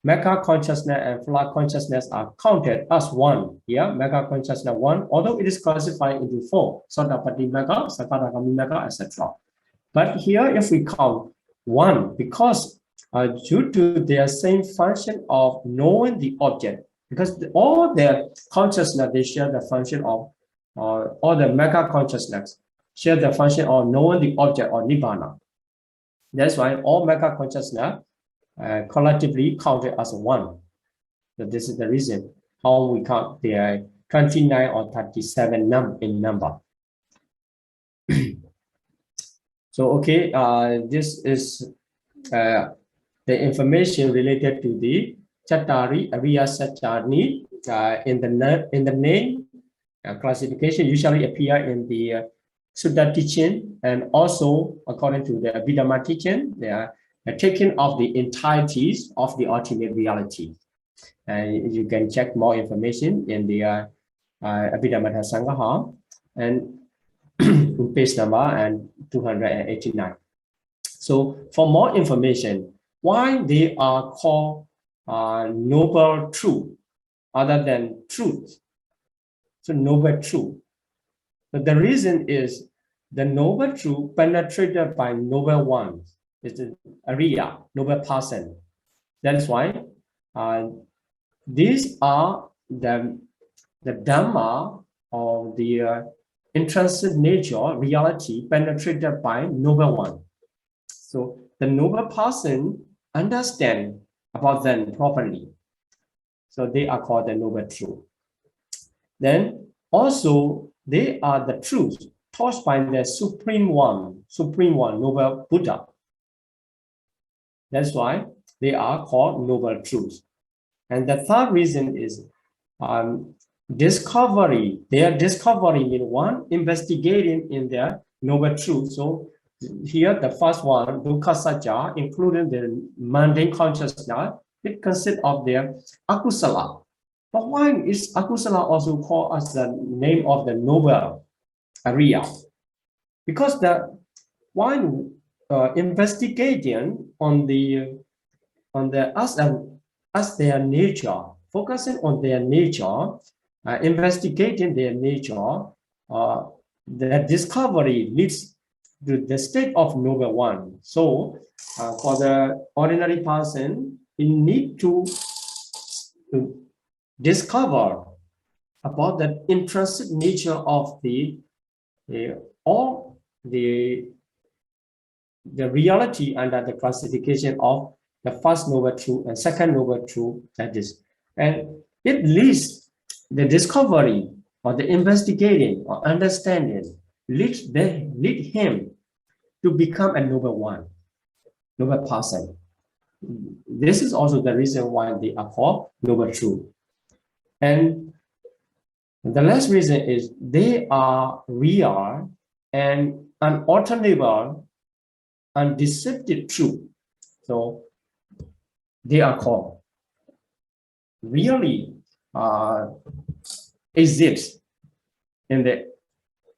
Mekha consciousness and Phala consciousness are counted as one. Here, Mekha consciousness 1, although it is classified into 4, Sotapatti Mekha, Sakadagami Mekha, etc. But here, if we count 1, because due to their same function of knowing the object, because all their consciousness, they share the function of, all the mega consciousness share the function of knowing the object or nibbana. That's why all mega consciousness collectively counted as one. So this is the reason how we count the 29 or 37 in number. So okay, this is the information related to the Chattari Ariya Satchani. In the name classification usually appear in the Sutta teaching, and also according to the Abhidhamma teaching, they are taking of the entities of the ultimate reality. And you can check more information in the Abhidhamma Sangaha and page number 289. So for more information, why they are called noble truth other than truth? So noble truth. But the reason is the noble truth penetrated by noble ones. It's an Ariya, noble person. That's why these are the Dhamma or the intrinsic nature, reality penetrated by noble one. So the noble person understand about them properly. So they are called the noble truth. Then also they are the truth taught by the supreme one, noble Buddha. That's why they are called noble truths. And the third reason is discovery. Their discovery means one investigating in their noble truth. So here the first one, dukkha satya, including the mundane consciousness, it consists of their akusala. But why is akusala also called as the name of the noble Ariya? Because the one investigating on the as their nature, focusing on their nature, investigating their nature, the discovery leads to the state of noble one. So for the ordinary person, he need to discover about the intrinsic nature of the reality under the classification of the first noble truth and second noble truth, that is, and it leads the discovery or the investigating or understanding lead him to become a noble one, noble person. This is also the reason why they are called noble truth. And the last reason is they are real and unalterable and deceptive truth. So they are called really exist in the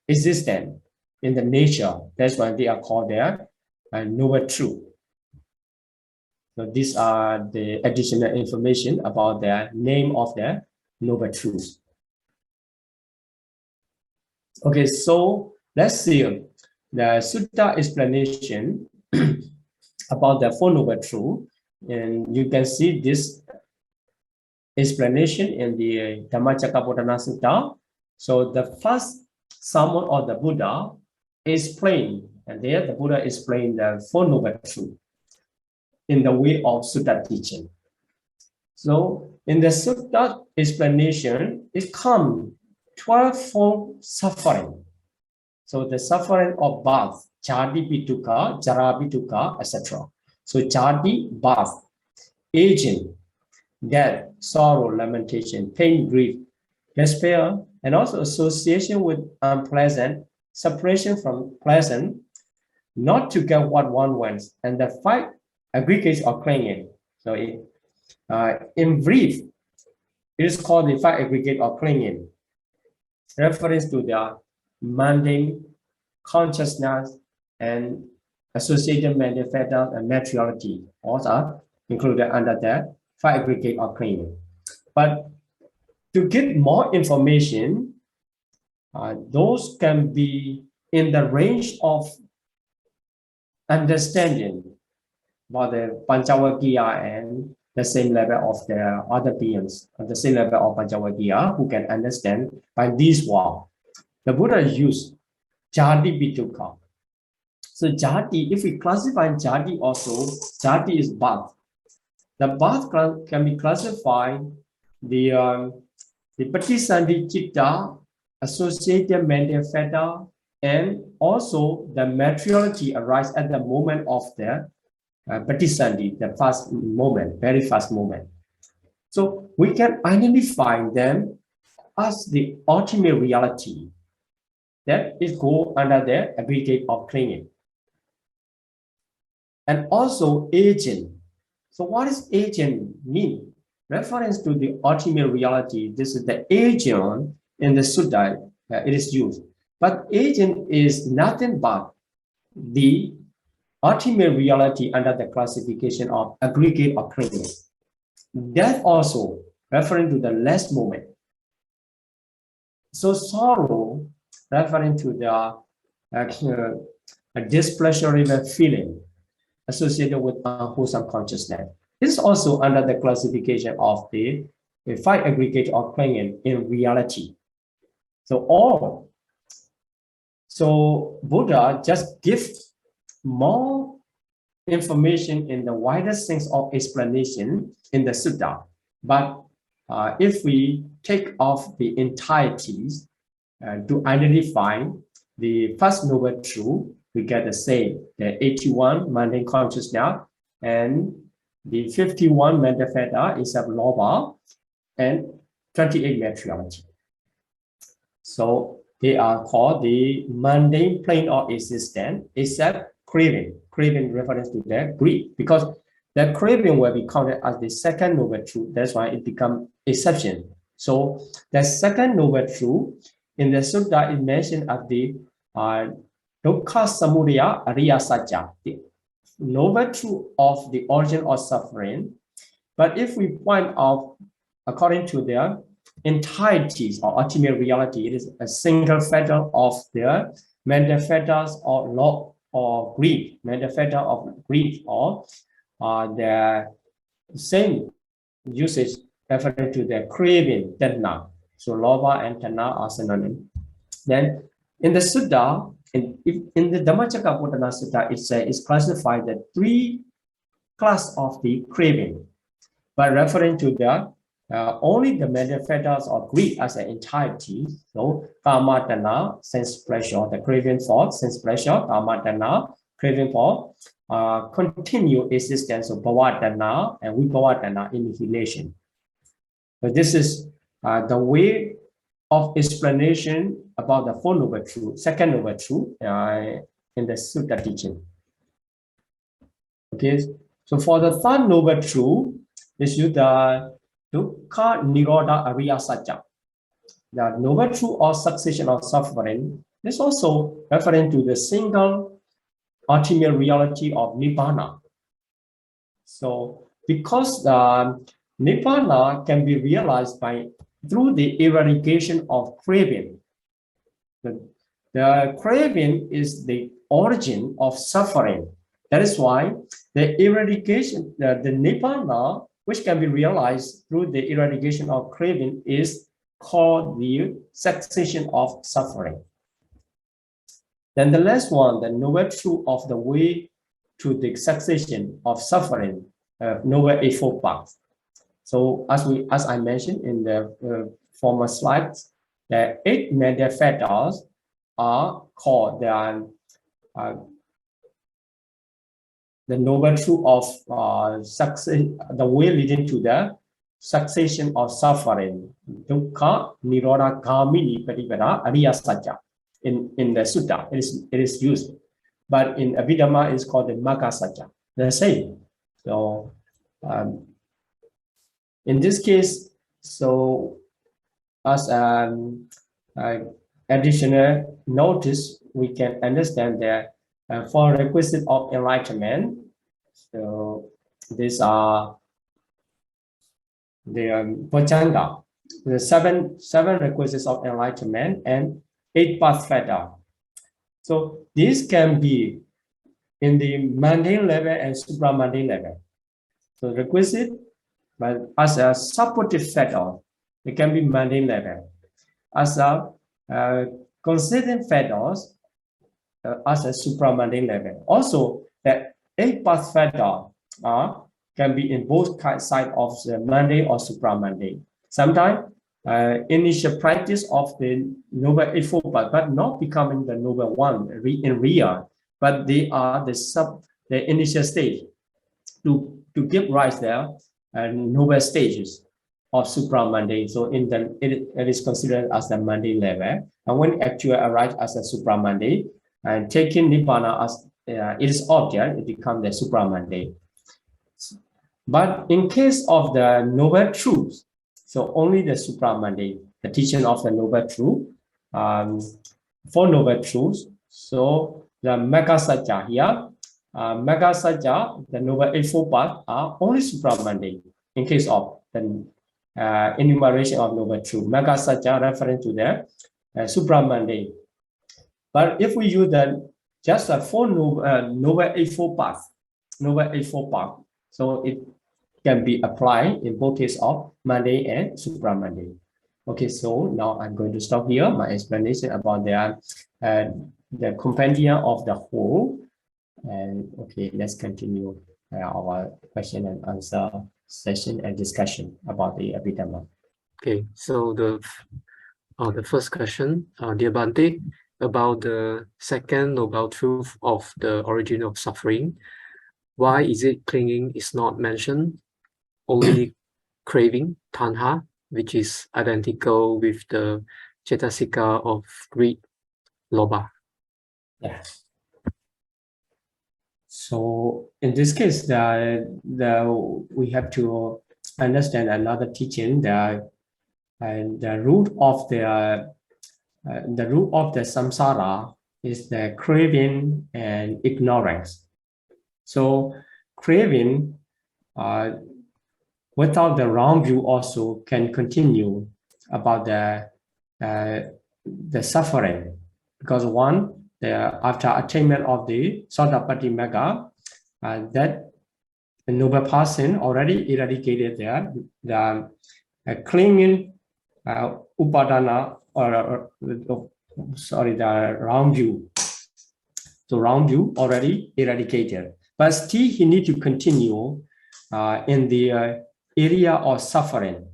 existence, in the nature. That's why they are called their noble truth. So these are the additional information about the name of the noble truth. Okay, so let's see the Sutta explanation about the Four Noble Truths. And you can see this explanation in the Dhammacakkappavattana Sutta. So the first sermon of the Buddha explained, and there the Buddha explained the Four Noble Truths in the way of Sutta teaching. So in the Sutta explanation, it comes 12-fold suffering. So the suffering of birth, chadi pituka, jara pituka, etc. So chadi, birth, aging, death, sorrow, lamentation, pain, grief, despair, and also association with unpleasant, separation from pleasant, not to get what one wants, and the five aggregates of clinging. So in brief, it is called the five aggregate of clinging. Reference to the mundane consciousness and associated mental factors and materiality, all are included under that five aggregate of clinging. But to get more information, those can be in the range of understanding about the Panchavakiya and the same level of the other beings, the same level of Panchavakiya who can understand by this word. The Buddha used Jati Pituka. So Jati, if we classify Jati also, Jati is birth. The birth can be classified the Patisandhi Chitta, associated mental factor, and also the materiality arise at the moment of the Patisandhi, the first moment, very first moment. So we can identify them as the ultimate reality that is go under the aggregate of clinging. And also agent. So what does agent mean? Reference to the ultimate reality, this is the agent in the Sutta, it is used. But agent is nothing but the ultimate reality under the classification of aggregate of clinging. Death also referring to the last moment. So sorrow referring to the displeasurable feeling associated with unwholesome consciousness. This is also under the classification of the five aggregate of clinging in reality. So Buddha just gives more information in the wider sense of explanation in the Sutta. But if we take off the entireties to identify the first noble truth, we get the same, the 81 mundane consciousness and the 51 mental factor is of lobha and 28 materiality. So they are called the mundane plane of existence, except craving reference to the greed, because the craving will be counted as the second noble truth. That's why it becomes exception. So the second noble truth in the Sutta is mentioned as the Dukkha Samudaya Ariya Satya, the noble truth of the origin of suffering. But if we point out according to their entireties or ultimate reality, it is a single factor of their mental factors or law or greed, mental factor of greed, or the same usage referring to the craving, tanha. So lobha and tanha are synonymous. Then in the Sutta, in the Dhammacakkappavattana Sutta, it's classified the three class of the craving, by referring to the only the mental factors of greed as an entirety. So kama tanha, sense pleasure, the craving for sense pleasure, kama tanha, craving for continued existence of bhava tanha and vibhava tanha annihilation. But this is the way of explanation about the four noble truth, second noble truth in the Sutta teaching. Okay, so for the third noble truth, is the Dukkha Nirodha Ariya Satya. The noble truth of cessation of suffering is also referring to the single ultimate reality of Nibbana. So because the Nibbana can be realized through the eradication of craving. The craving is the origin of suffering. That is why the eradication, the Nibbana, which can be realized through the eradication of craving, is called the cessation of suffering. Then the last one, the noble truth of the way to the cessation of suffering, noble eightfold path. So as I mentioned in the former slides, the 8 mental factors are called the noble truth of success, the way leading to the cessation of suffering, dukkha nirodha gamini patipada ariya satya. In the sutta, it is used, but in Abhidhamma it's called the magga satya. The same. So in this case, so as an additional notice, we can understand that for requisite of enlightenment, so these are the Bojjhanga, the seven requisites of enlightenment and 8 path factor. So these can be in the mundane level and supramundane level. So requisite, but as a supportive factor, it can be mundane level. As a constituent factors, as a supramundane level. Also, the 8 path factor can be in both sides of the mundane or supramundane. Sometimes initial practice of the Noble Eightfold Path, but not becoming the Noble One in real, but they are the initial stage to give rise there Noble stages of supramundane. So it is considered as the mundane level, and when actually arrives as a supramundane and taking Nibbana as its object, it becomes the supramundane. But in case of the Noble Truth, so only the supramundane, the teaching of the Noble Truth, for Noble Truth, so the Mega Satya here, Mega Satya, the Noble Eightfold Path are only supramundane in case of the enumeration of Noble Truth. Mega Satya referring to the supramundane. But if we use just a 4 Noble Eightfold Path, so it can be applied in both cases of mundane and supramundane. Okay, so now I'm going to stop here my explanation about the compendium of the whole. And okay, let's continue our question and answer session and discussion about the Abhidhamma. Okay, so the first question, dear Bhante, about the second noble truth of the origin of suffering. Why is it clinging is not mentioned? Only craving, tanha, which is identical with the cetasika of greed, lobha. Yes. So in this case, we have to understand another teaching that the root of the samsara is the craving and ignorance. So craving without the wrong view also can continue about the suffering, because after attainment of the Sotapatti Magga, that the noble person already eradicated the clinging upadana the wrong view. So wrong view already eradicated, but still he need to continue in the area of suffering.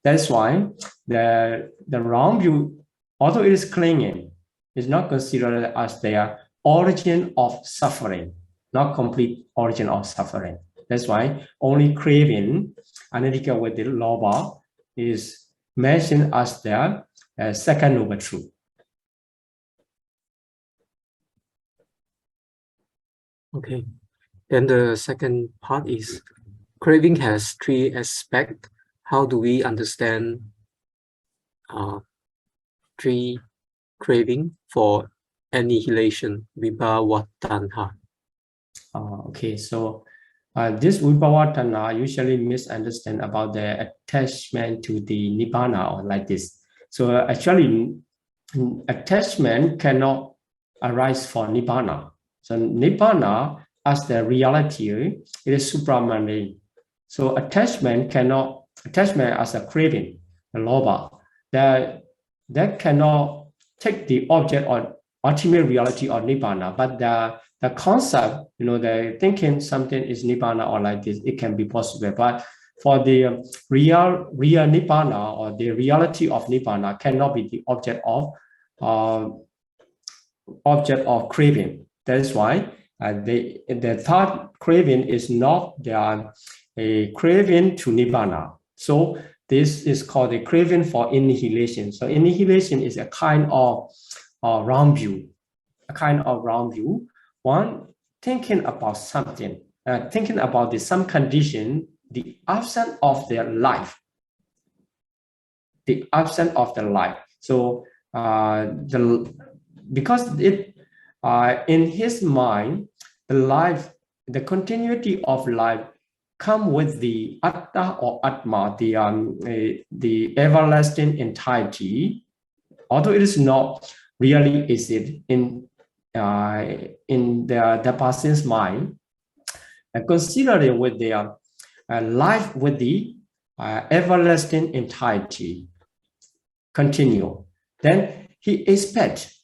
That's why the wrong view, although it is clinging, is not considered as their origin of suffering, not complete origin of suffering. That's why only craving, analytical with the lobha, is mentioned as their second noble truth. Okay, then the second part is craving has 3 aspects. How do we understand 3 craving for annihilation, vibhavatanha? Okay, so this vibhavatanha usually misunderstand about the attachment to the nibbana or like this. So actually, attachment cannot arise for nibbana. So nibbana as the reality, it is supramundane. So attachment as a craving, the lobha, that cannot take the object or ultimate reality of nibbana, but the concept, the thinking something is nibbana or like this, it can be possible. But for the real nibbana or the reality of nibbana cannot be the object of craving. That's why the third craving is not a craving to nibbana. So this is called a craving for annihilation. So annihilation is a kind of wrong view. One, thinking about something, thinking about some condition, the absence of their life. So because in his mind, the continuity of life come with the atta or atma, the everlasting entirety, although it is not really is it in in the person's mind, and consider it with their life with the everlasting entirety continue. Then he expects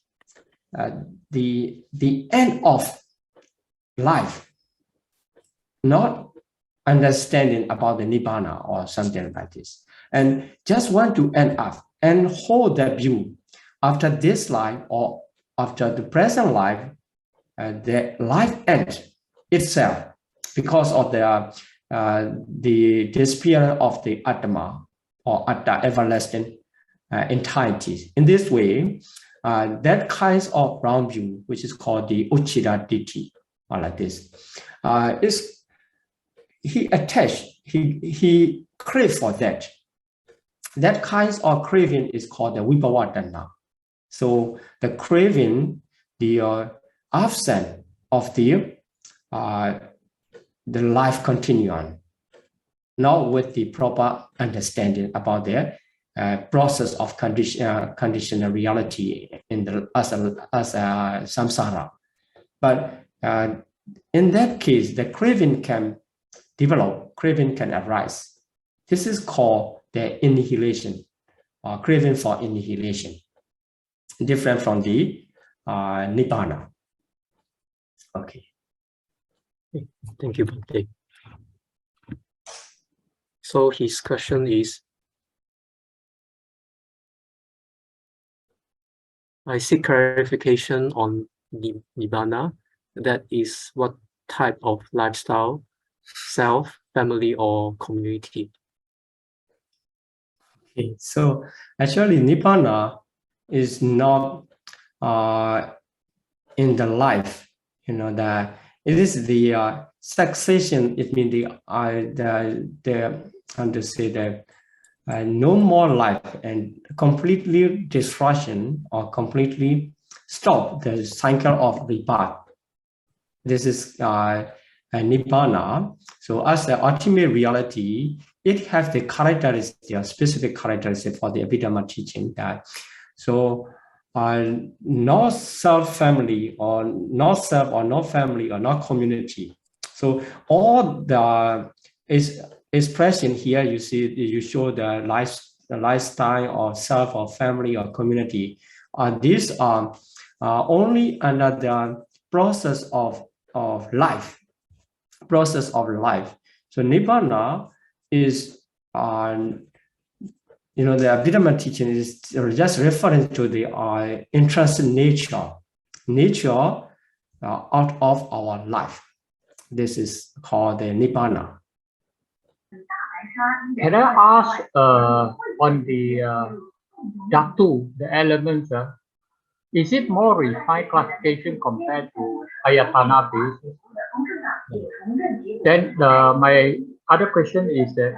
the end of life, not understanding about the Nibbana or something like this, and just want to end up and hold that view after this life or after the present life, the life ends itself because of the disappearance of the Atma or Atta, everlasting entirety. In this way, that kinds of round view, which is called the Uchida Ditti, or like this, is he attached, he craved for that. That kinds of craving is called the Vibhavatana. So the craving, the absence of the life continuum, not with the proper understanding about the process of conditional reality in the as samsara. But in that case, the craving can develop, craving can arise. This is called the annihilation, or craving for annihilation, different from the Nibbana. Okay. Thank you, Bhante. So his question is, I seek clarification on Nibbana. That is, what type of lifestyle, self, family, or community? Okay, so actually Nibbana is not in the life, that it is the succession. It means no more life and completely destruction or completely stop the cycle of rebirth. This is Nibbana. So as the ultimate reality, it has the characteristics, the specific characteristics for the Abhidhamma teaching that. So no self-family or no self or no family or no community. So all the expression here, you show the lifestyle or self or family or community. These are only under the process of life. So Nibbana is, the Abhidhamma teaching is just referring to the intrinsic nature out of our life. This is called the Nibbana. Can I ask on the Dhatu, the elements, is it more refined classification compared to Ayatana basis? Then my other question is that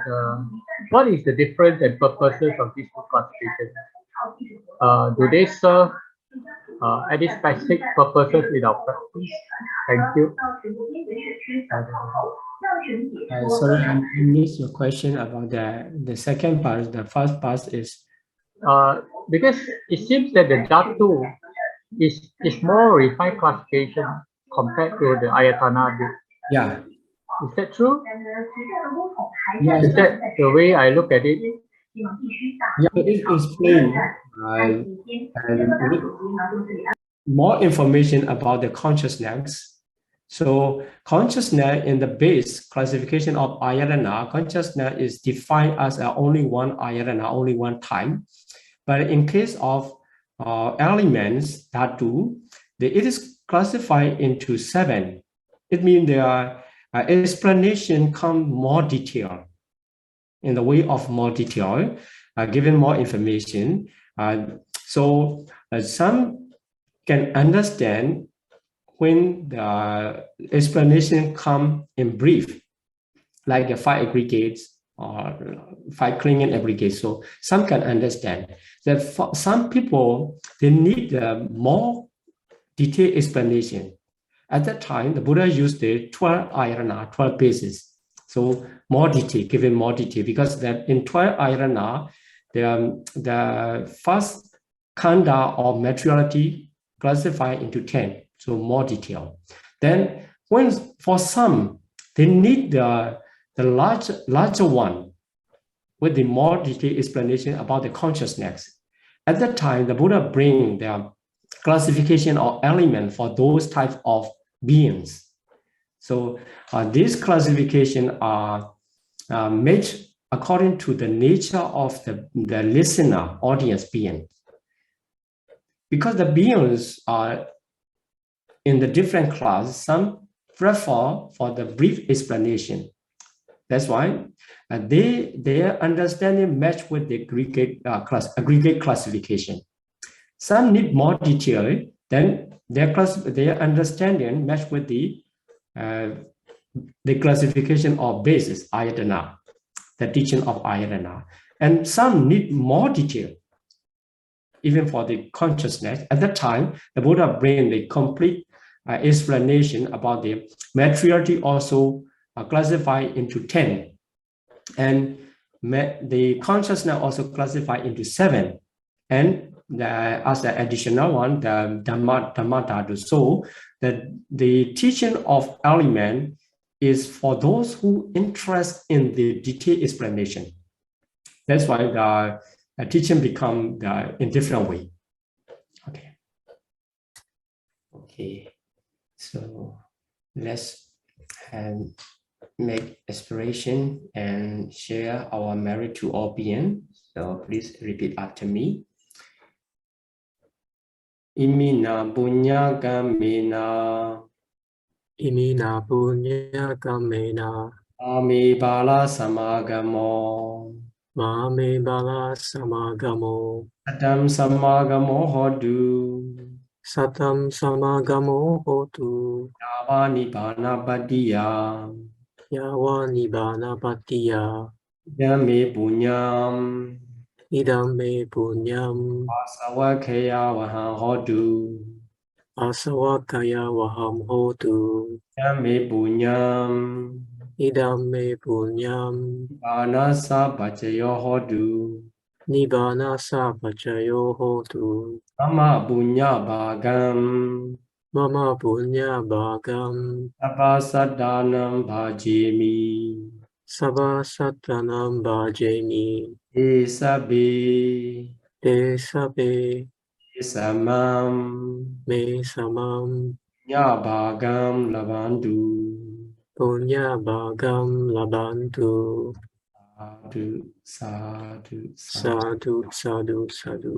what is the difference and purposes of these two classifications? Do they serve any specific purposes in our practice? Thank you. Sorry, I missed your question about the second part. The first part is because it seems that the Dhatu is more refined classification compared to the Ayatana. Yeah. Is that true? Yeah. Is that the way I look at it? Yeah, it is explained and more information about the consciousness. So consciousness in the base classification of ayatana, consciousness is defined as only one ayatana, only one time. But in case of elements, dhatu, it is classified into 7. It means their explanation come more detailed, in the way of more detail, given more information. So some can understand when the explanation come in brief, like the 5 aggregates or 5 clinging aggregates. So some can understand that for some people, they need more detailed explanation. At that time, the Buddha used the 12 ayatana, 12 bases. So more detail, given more detail, because that in 12 ayatana, the first khandha or materiality classified into 10. so more detail. Then when for some, they need the larger one with the more detailed explanation about the consciousness. At that time, the Buddha bring the classification or element for those types of beings. So these classifications are made according to the nature of the listener, audience being. Because the beings are in the different class, some prefer for the brief explanation. That's why their understanding match with the aggregate classification. Some need more detail, then their understanding match with the classification of basis, Ayatana, the teaching of Ayatana. And some need more detail, even for the consciousness. At that time, the Buddha bring the complete explanation about the materiality also classified into 10. And the consciousness also classified into 7. And as an additional one, the Dhamma. So the teaching of element is for those who interest in the detailed explanation. That's why the teaching become in different way. Okay. So let's make aspiration and share our merit to all beings. So please repeat after me. Imina punya kamena. Imina punya kamena. Mami bala samagamo. Mame bala samagamo. Satam samagamo hodu. Satam samagamo hotu. Yava nibbana badiya. Yawa nibbana patiya. Idame punyam. Idame punyam. Asawakaya vaham hodu. Asawakaya waham hotu. Idame punyam. Idame punyam. Banasa bacayo hodu. Nibbana sapacayo hotu. Mama punya bagam. Mama punya bagam. Abasadanam bhajemi. Sabha satanam bhajemi. Isabe. Desabe Isamam. me samam. Nya bagam labandu. Punya bagam labantu. Sadhu, sadhu, sadhu. Sadhu, sadhu, sadhu.